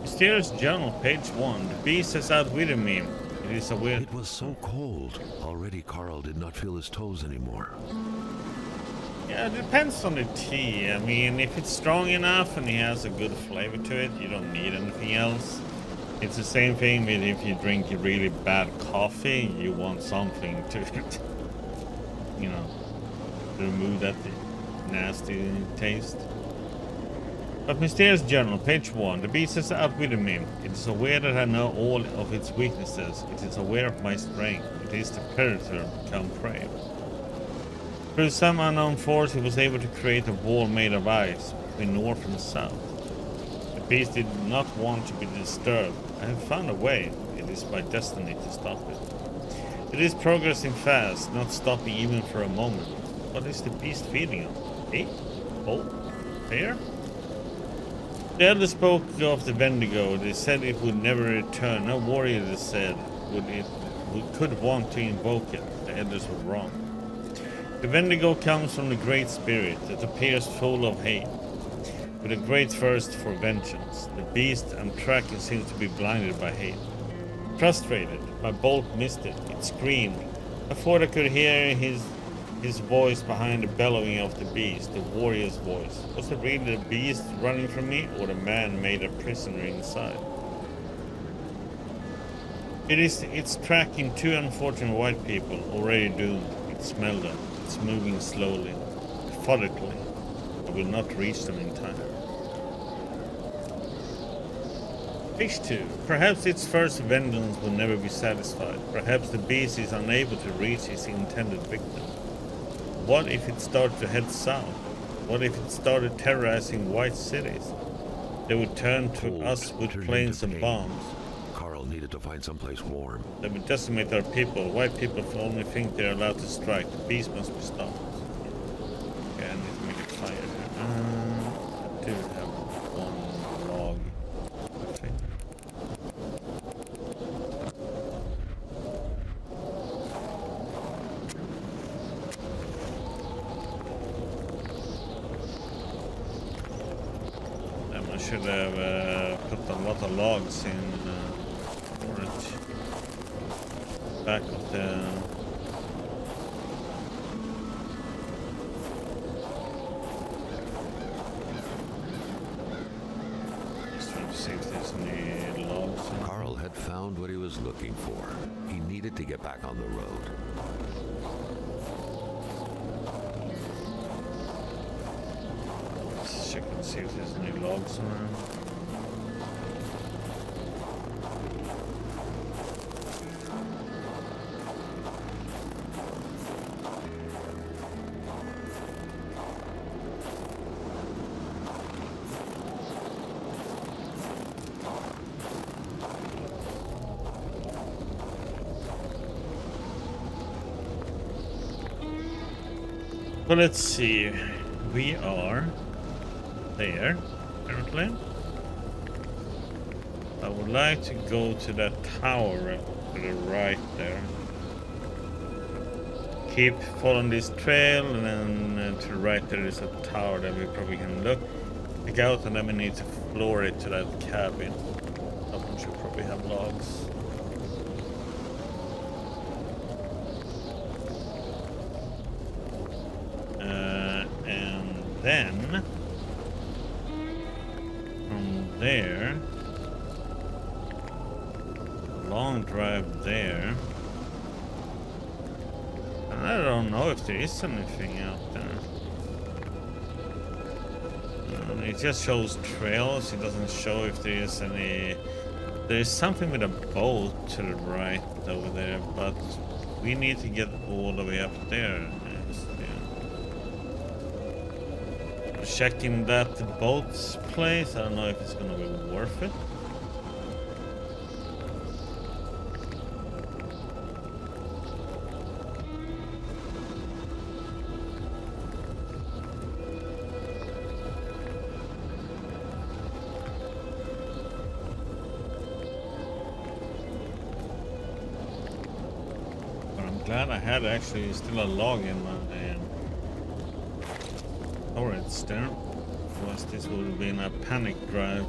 Mysterious journal, page 1. The beast has outwitted me. It is a weird. It was so cold. Already Carl did not feel his toes anymore. Yeah, it depends on the tea. I mean, if it's strong enough and it has a good flavor to it, you don't need anything else. It's the same thing with if you drink a really bad coffee, you want something to, you know, remove that nasty taste. But Mysterious Journal, page 1. The beast has outwitted me. It is aware that I know all of its weaknesses. It is aware of my strength. It is the predator become prey. Through some unknown force, it was able to create a wall made of ice between north and south. The beast did not want to be disturbed. I have found a way. It is my destiny to stop it. It is progressing fast, not stopping even for a moment. What is the beast feeding on? Eh? Oh? Here? The elders spoke of the Wendigo. They said it would never return. No warrior, they said, could want to invoke it. The elders were wrong. The Wendigo comes from the Great Spirit that appears full of hate, with a great thirst for vengeance. The beast I'm tracking seems to be blinded by hate. Frustrated, my bolt missed it. It screamed. I thought I could hear his voice behind the bellowing of the beast, the warrior's voice. Was it really the beast running from me, or the man made a prisoner inside? It's tracking 2 unfortunate white people, already doomed. It smelled them. It's moving slowly, methodically. I will not reach them in time. Page 2. Perhaps its first vengeance will never be satisfied. Perhaps the beast is unable to reach its intended victim. What if it started to head south? What if it started terrorizing white cities? They would turn to us with planes and bombs. Carl needed to find someplace warm. They would decimate our people. White people only think they're allowed to strike. The beast must be stopped. Okay, I need to make a fire here. I do have one log, I think. I should have put a lot of logs in storage. Back of the... Just trying to see if there's any logs. Carl had found what he was looking for. He needed to get back on the road. Let's check and see if there's any logs around. But let's see, we are there, apparently. I would like to go to that tower to the right there. Keep following this trail, and then to the right there is a tower that we probably can pick out, and then we need to floor it to that cabin. That one should probably have logs. Then, from there, a long drive there. And I don't know if there is anything out there. It just shows trails. It doesn't show if there is any. There is something with a boat to the right over there, but we need to get all the way up there. Checking that boat's place. I don't know if it's gonna be worth it. But I'm glad I had actually still a log in my hand. Storage there. Otherwise this would have been a panic drive.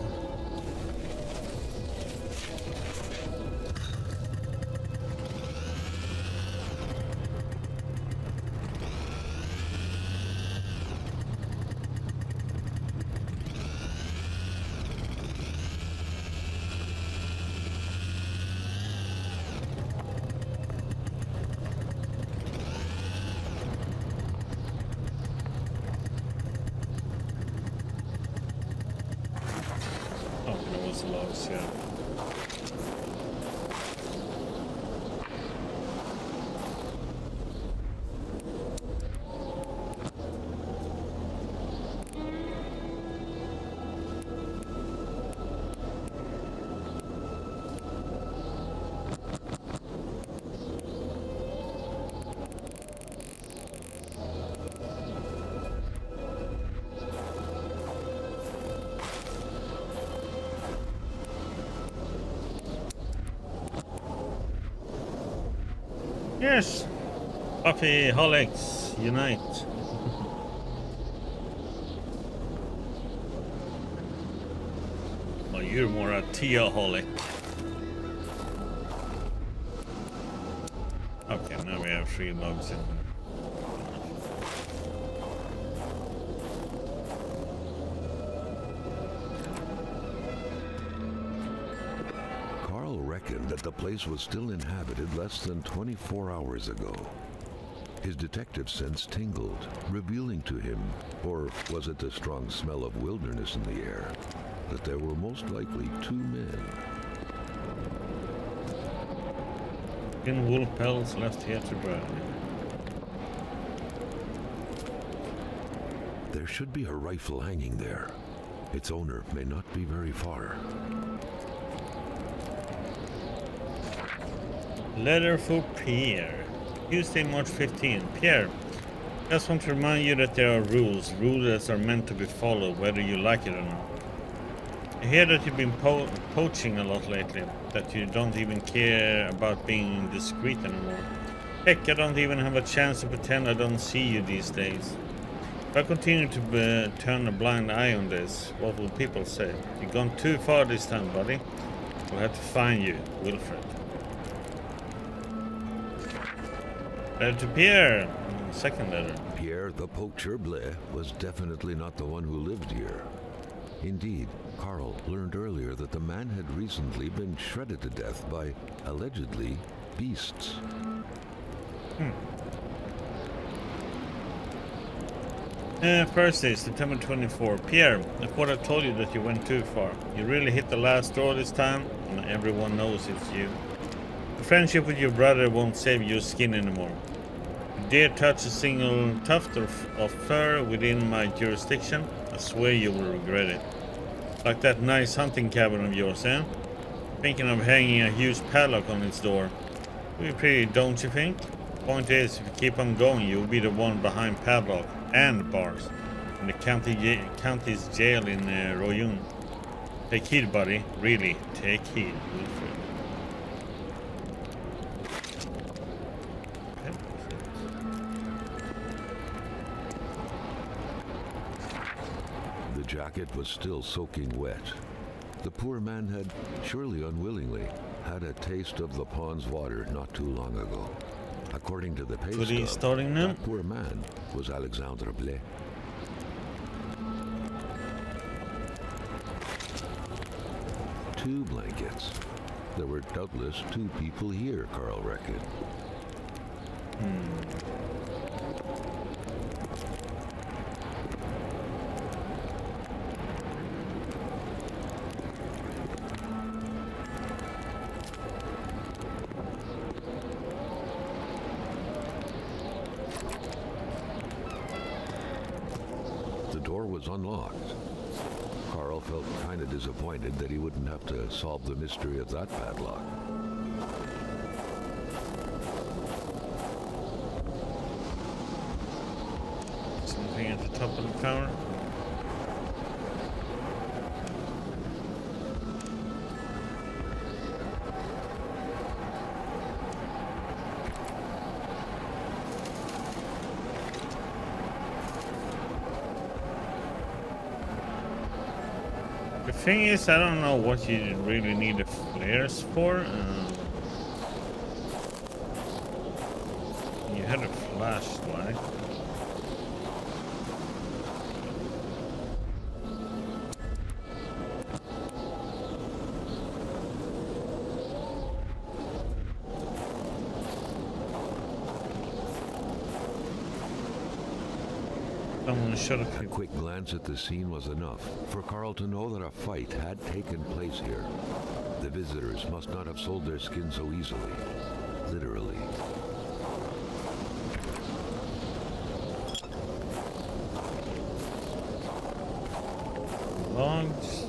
these logs here. Yes, coffee holics unite. Oh, you're more a tea-aholic. Okay, now we have 3 logs in. Carl reckoned that the place was still inhabited less than 24 hours ago. His detective sense tingled, revealing to him, or was it the strong smell of wilderness in the air, that there were most likely 2 men. In wolf pelts left here to dry. There should be a rifle hanging there. Its owner may not be very far. Letter for Pierre. Tuesday, March 15. Pierre, just want to remind you that there are rules. Rules are meant to be followed, whether you like it or not. I hear that you've been poaching a lot lately, that you don't even care about being discreet anymore. Heck, I don't even have a chance to pretend I don't see you these days. If I continue to turn a blind eye on this, what will people say? You've gone too far this time, buddy. We'll have to find you, Wilfred. Letter to Pierre. Second letter. Pierre the poacher Blais was definitely not the one who lived here. Indeed, Carl learned earlier that the man had recently been shredded to death by, allegedly, beasts. Thursday, September 24. Pierre, I thought I told you that you went too far. You really hit the last straw this time, and everyone knows it's you. The friendship with your brother won't save your skin anymore. If you dare touch a single tuft of fur within my jurisdiction, I swear you will regret it. Like that nice hunting cabin of yours, eh? Thinking of hanging a huge padlock on its door. Pretty pretty, don't you think? Point is, if you keep on going, you'll be the one behind padlock and bars in the county's jail in Royun. Take heed, buddy. Really, take heed, Wilfred. The jacket was still soaking wet. The poor man had, surely unwillingly, had a taste of the pond's water not too long ago. According to the pay stub, that poor man was Alexandre Blais. Two blankets. There were doubtless 2 people here, Carl reckoned. The door was unlocked. Carl felt kind of disappointed that he wouldn't have to solve the mystery of that padlock. Something at the top of the tower. The thing is, I don't know what you really need the flares for. You had a flashlight. Someone shot a A few. quick glance at the scene was enough for Carl to know that a fight had taken place here. The visitors must not have sold their skin so easily. Literally. Logs.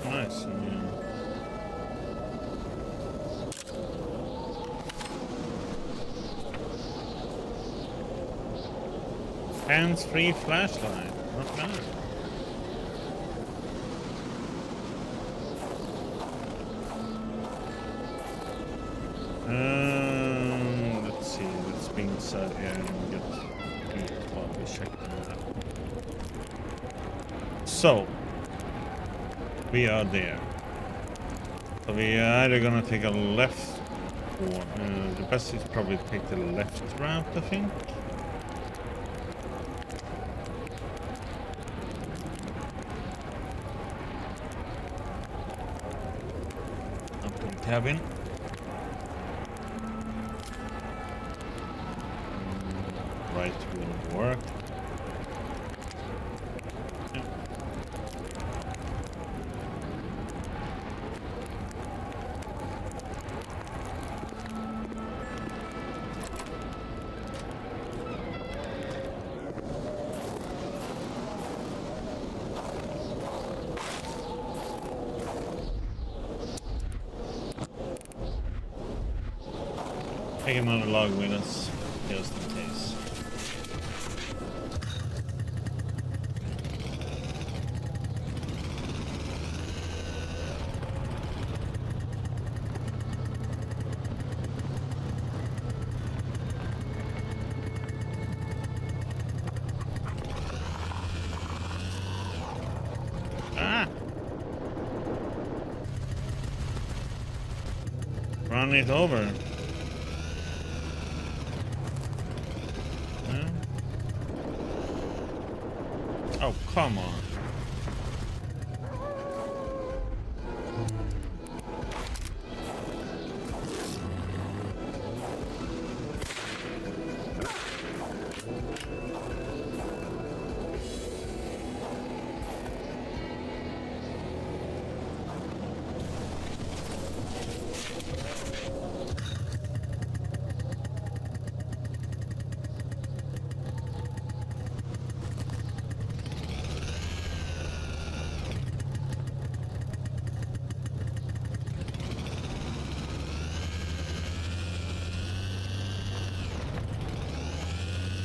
Nice. Yeah. Hands-free flashlight. Not bad. Let's see. Let's be inside here and get while we check that out. So we are there. So we are either gonna take a left or the best is probably take the left route, I think. Up to the cabin. Right will work. Yeah. Take him on a log with us, just in case. Ah! Run it over. Oh, come on.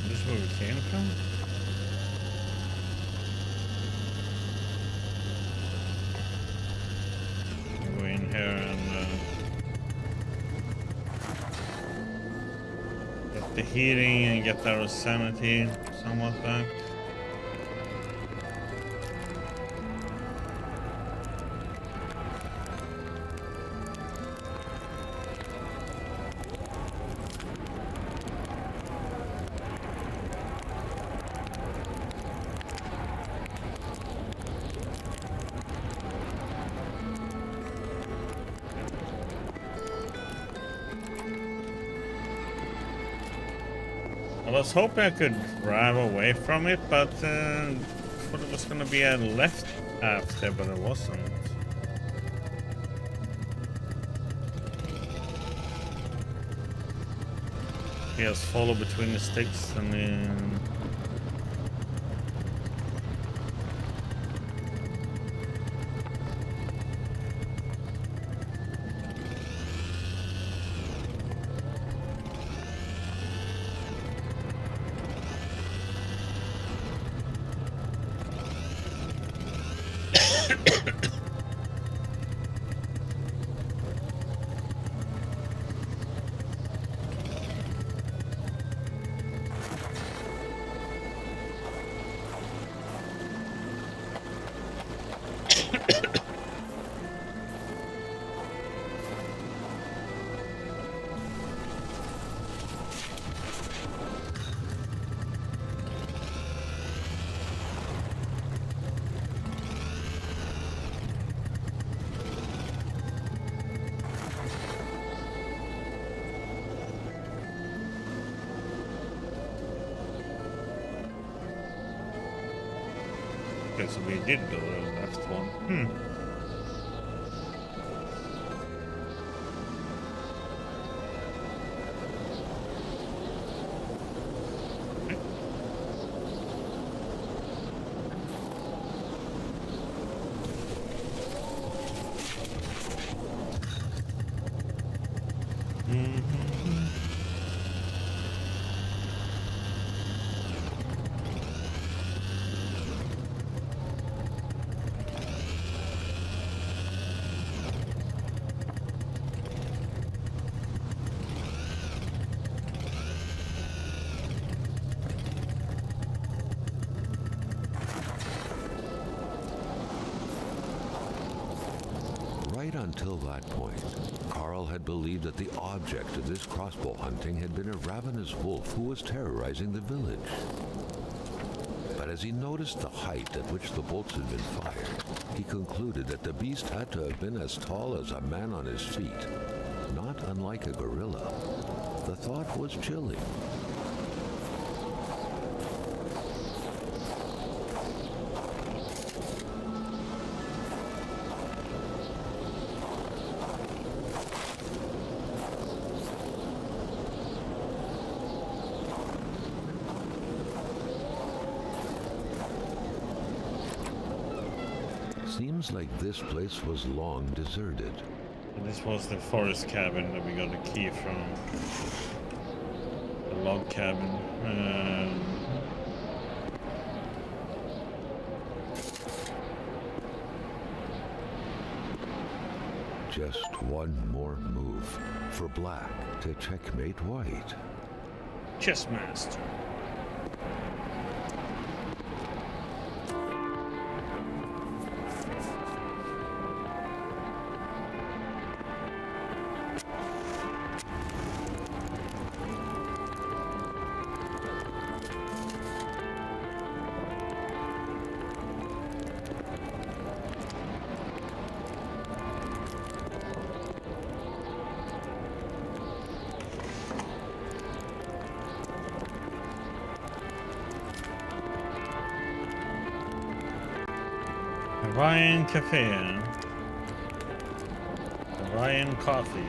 This is where we came from? Go in here and get the heating and get our sanity somewhat back. I was hoping I could drive away from it, but I thought it was gonna be a left after, but it wasn't. Yes, follow between the sticks and then. Okay, so we did go to the left one. Right until that point, Carl had believed that the object of this crossbow hunting had been a ravenous wolf who was terrorizing the village. But as he noticed the height at which the bolts had been fired, he concluded that the beast had to have been as tall as a man on his feet, not unlike a gorilla. The thought was chilling. Seems like this place was long deserted. And this was the forest cabin that we got the key from. The log cabin. Just one more move for black to checkmate white. Chess master. Ryan Cafe. Ryan Coffee.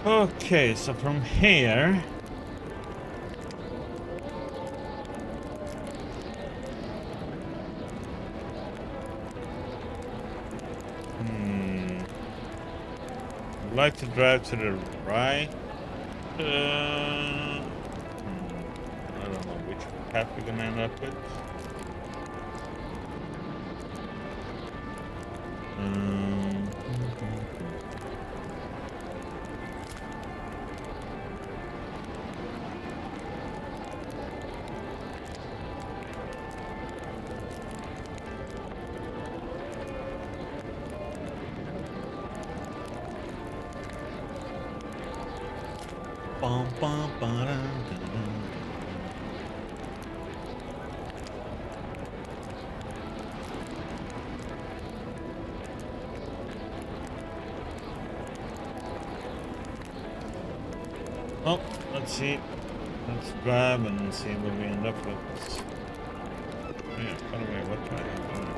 Okay, so from here I'd like to drive to the right. I don't know which path we're gonna end up with. Bum, bum, ba-dum-dum-dum. Oh, let's see. Let's grab and see what we end up with. Yeah, by the way, what do I have on me?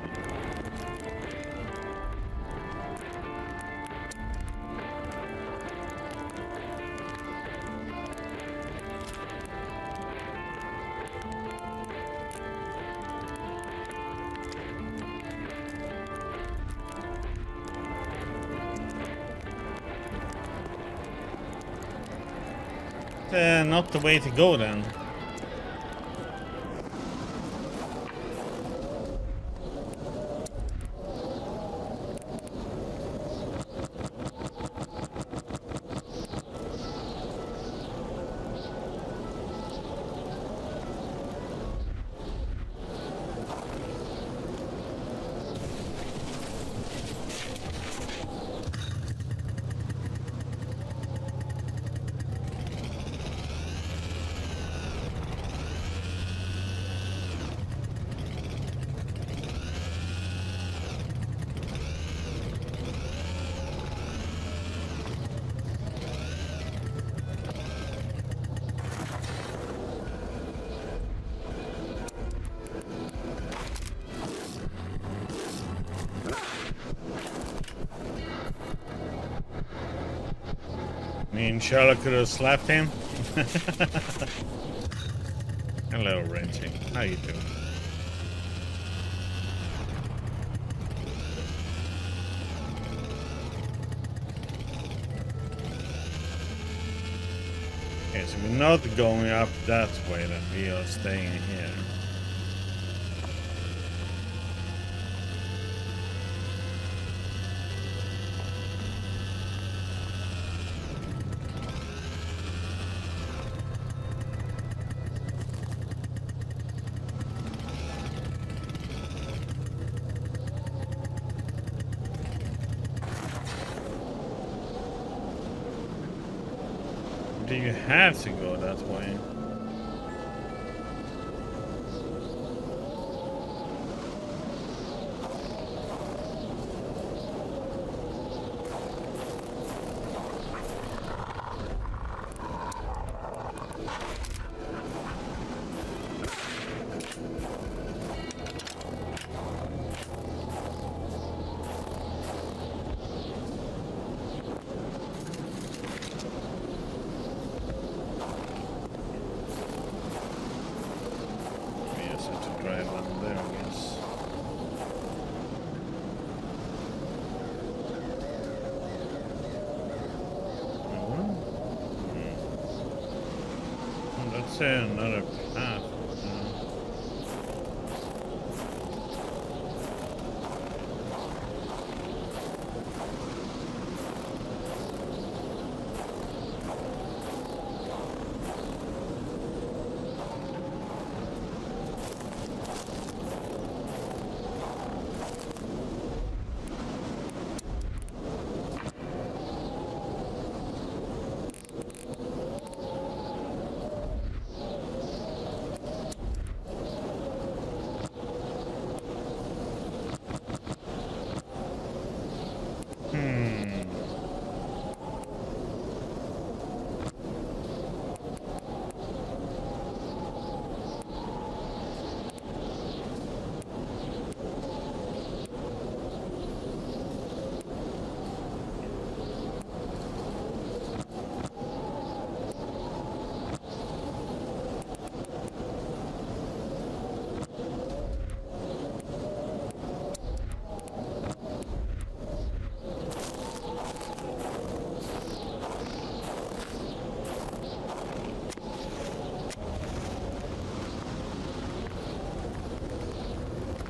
Not the way to go then. Me and Charlotte could have slapped him. Hello, Reggie. How you doing? Okay, so we're not going up that way, that we are staying here. Do you have to go that way? Another path.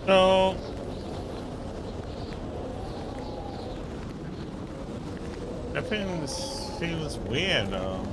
So that feels weird though.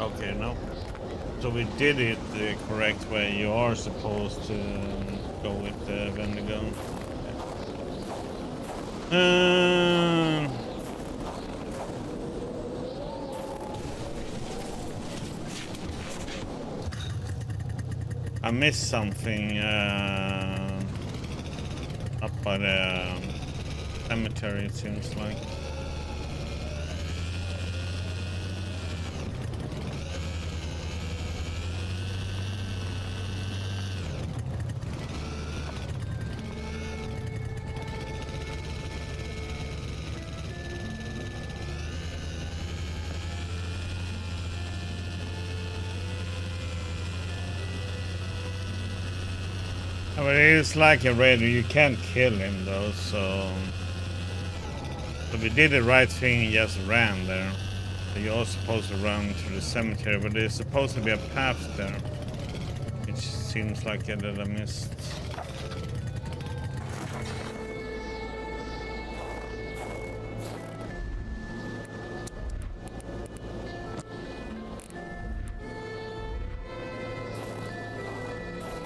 Okay, no. So we did it the correct way. You are supposed to go with the Vendigo. I missed something up by the cemetery, it seems like. But it's like a raider, you can't kill him though, so we did the right thing and just ran there. So you're supposed to run to the cemetery, but there's supposed to be a path there. Which seems like that I missed.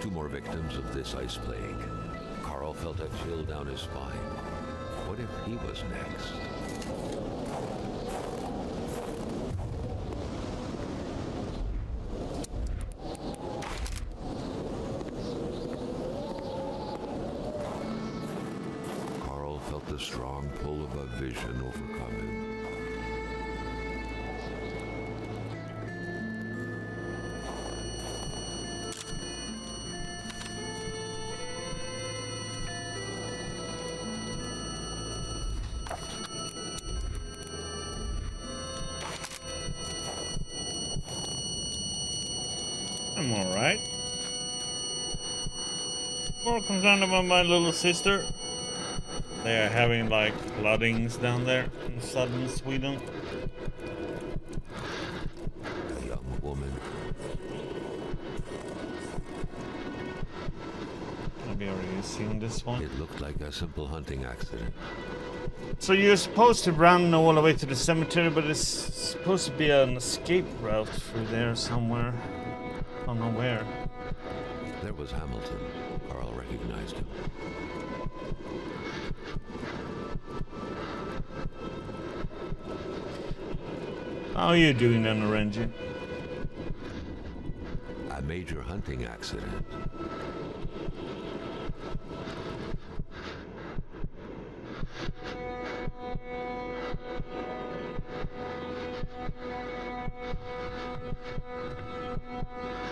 Two more victims of this ice plague. Carl felt a chill down his spine. What if he was next? Carl felt the strong pull of a vision overcome him. I'm alright. More concerned about my little sister. They are having like floodings down there in southern Sweden. A young woman. Have you already seen this one? It looked like a simple hunting accident. So you're supposed to run all the way to the cemetery, but it's supposed to be an escape route through there somewhere. I don't know where. There was Hamilton. Carl recognized him. How are you doing then, Orange? A major hunting accident.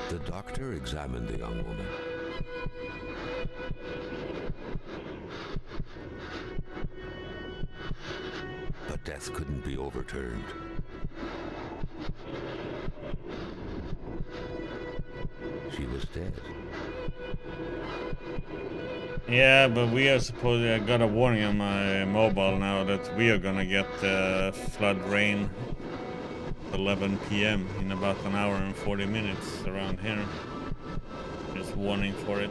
The doctor examined the young woman. But death couldn't be overturned. She was dead. Yeah, but we are supposed. I got a warning on my mobile now that we are gonna get flood rain 11 p.m. in about an hour and 40 minutes around here. Just warning for it.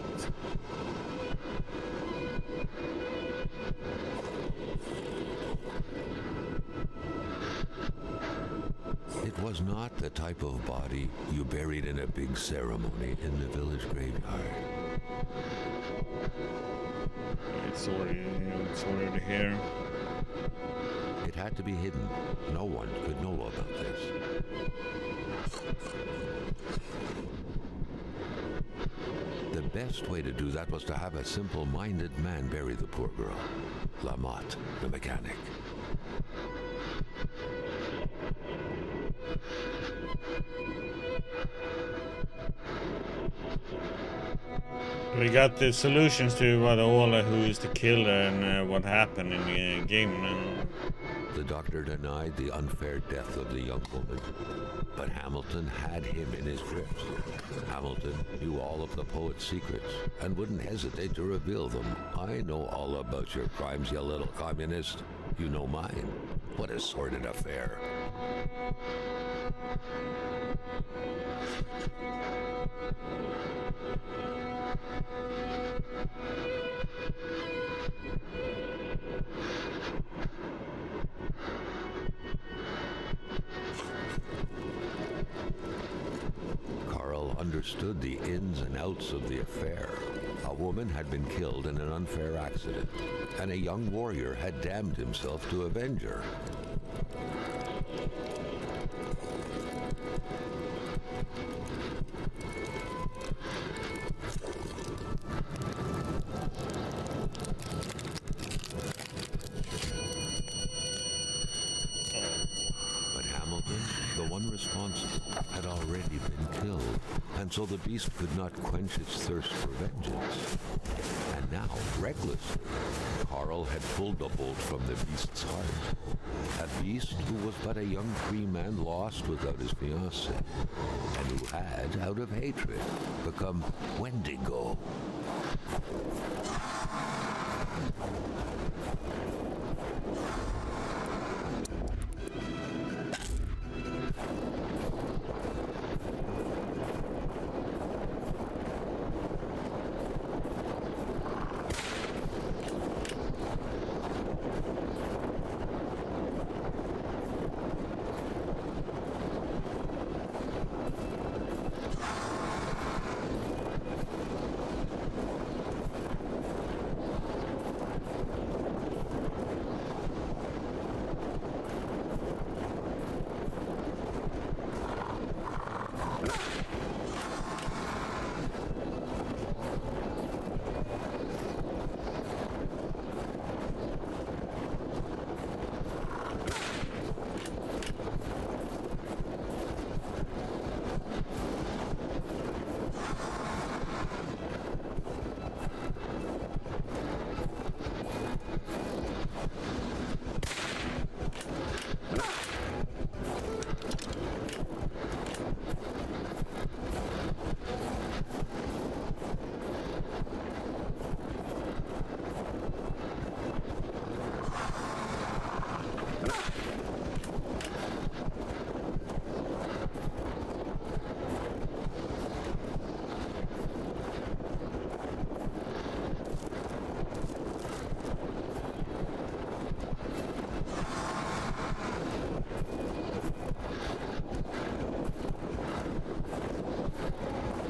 It was not the type of body you buried in a big ceremony in the village graveyard. It's already here. It had to be hidden. No one could know about this. The best way to do that was to have a simple-minded man bury the poor girl. Lamotte, the mechanic. We got the solutions to what who is the killer and what happened in the game now. The doctor denied the unfair death of the young woman, but Hamilton had him in his grips. Hamilton knew all of the poet's secrets and wouldn't hesitate to reveal them. I know all about your crimes, you little communist. You know mine. What a sordid affair. Carl understood the ins and outs of the affair. A woman had been killed in an unfair accident, and a young warrior had damned himself to avenge her. But Hamilton, the one responsible, had already been killed, and so the beast could not quench its thirst for vengeance. And now, recklessly, Carl had pulled the bolt from the beast's heart. A beast who was but a young free man lost without his fiancée, and who had, out of hatred, become Wendigo.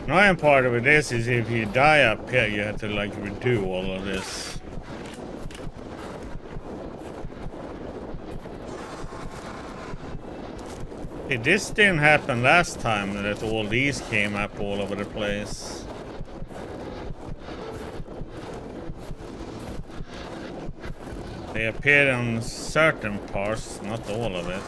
Annoying part of this is if you die up here, you have to like redo all of this. Hey, this didn't happen last time that all these came up all over the place. They appeared on certain parts, not all of it.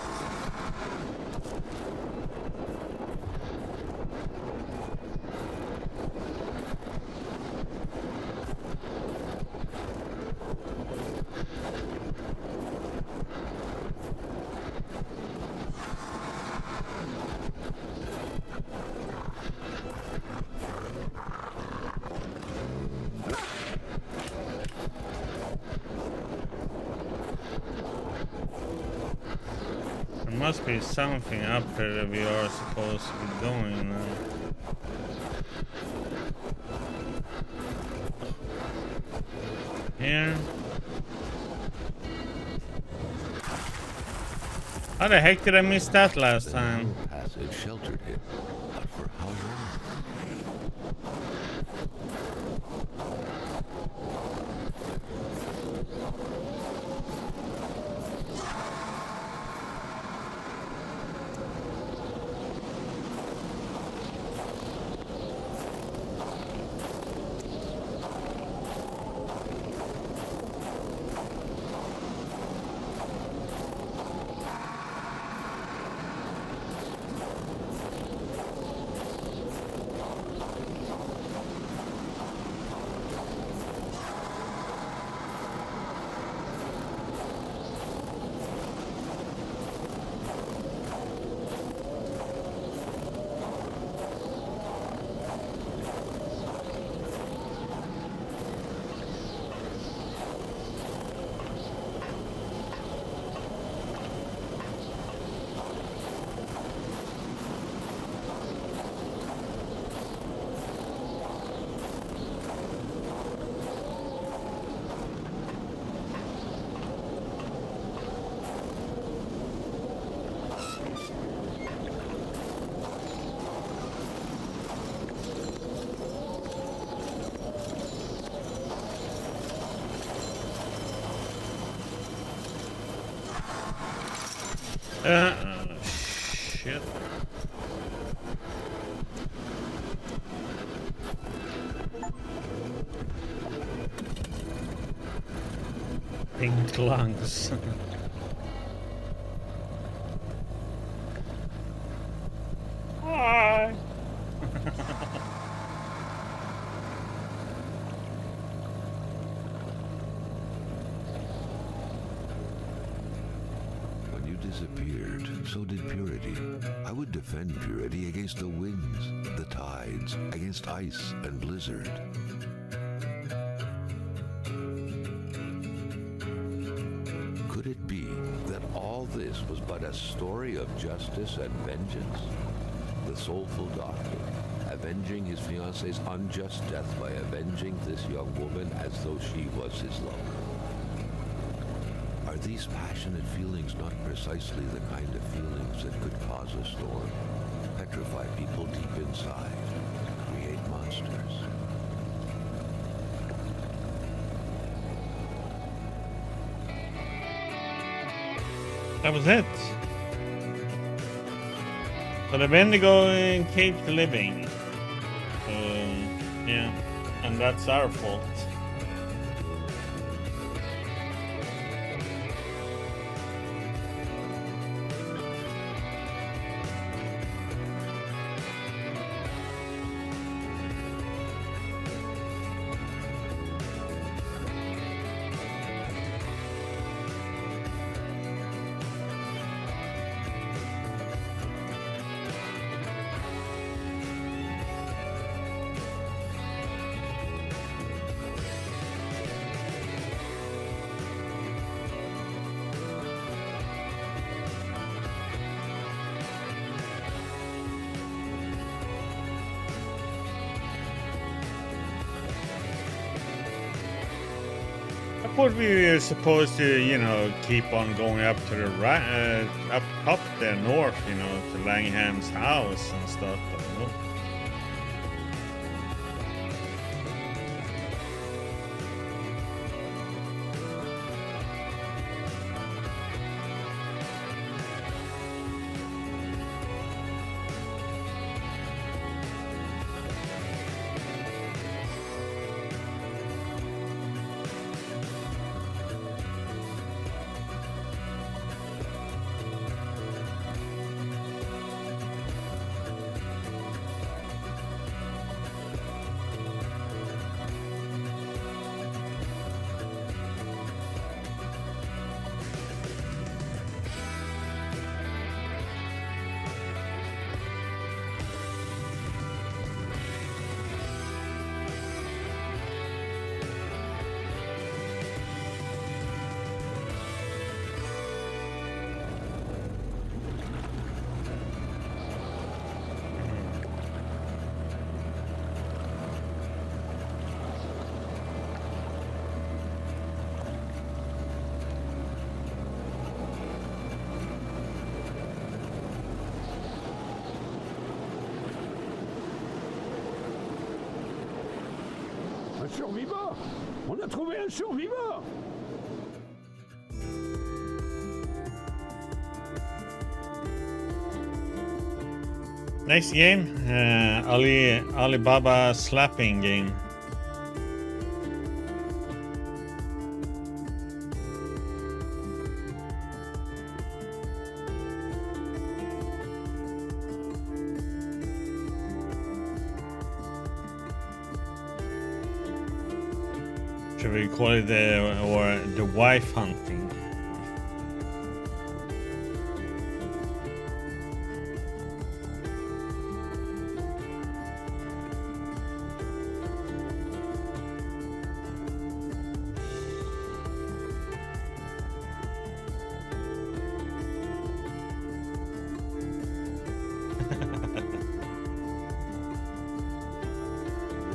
There must be something up here that we are supposed to be going now. Here. How the heck did I miss that last time? The passage sheltered him, but for how long? Shit. Pink lungs. Hi. When you disappeared, so did purity. I would defend purity against the winds, the tides, against ice and blizzard. Could it be that all this was but a story of justice and vengeance? The soulful doctor, avenging his fiancée's unjust death by avenging this young woman as though she was his lover. Are these passionate feelings not precisely the kind of feelings that could cause a storm, petrify people deep inside, create monsters? That was it. So the Bendigo keeps living. Yeah, and that's our fault. I thought we were supposed to, you know, keep on going up to the right, up there north, you know, to Langham's house and stuff. But no. Un survivant! On a trouvé un survivant! Next game, Alibaba slapping game. Should we call it the wife hunting?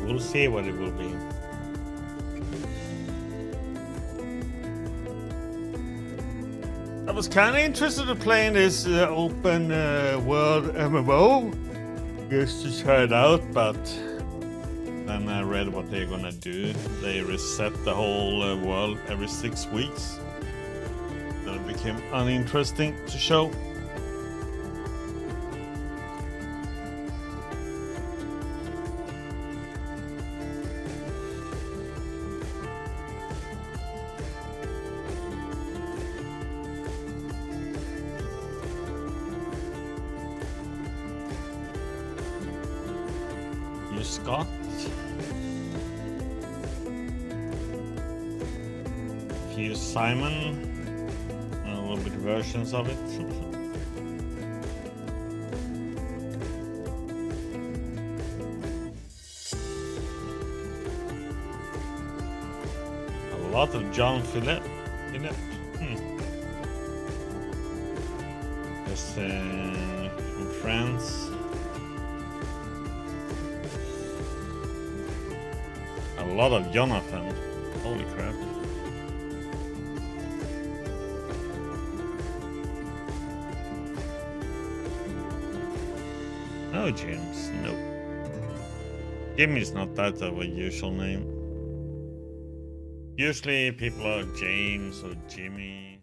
We'll see what it will be. I was kind of interested to play in this open world MMO just to try it out, but then I read what they're gonna do. They reset the whole world every 6 weeks. Then it became uninteresting to show. Scott. Few Simon. And a little bit versions of it. A lot of John Philip. Just from France. A lot of Jonathan. Holy crap. No James, nope. Jimmy's not that of a usual name. Usually people are James or Jimmy.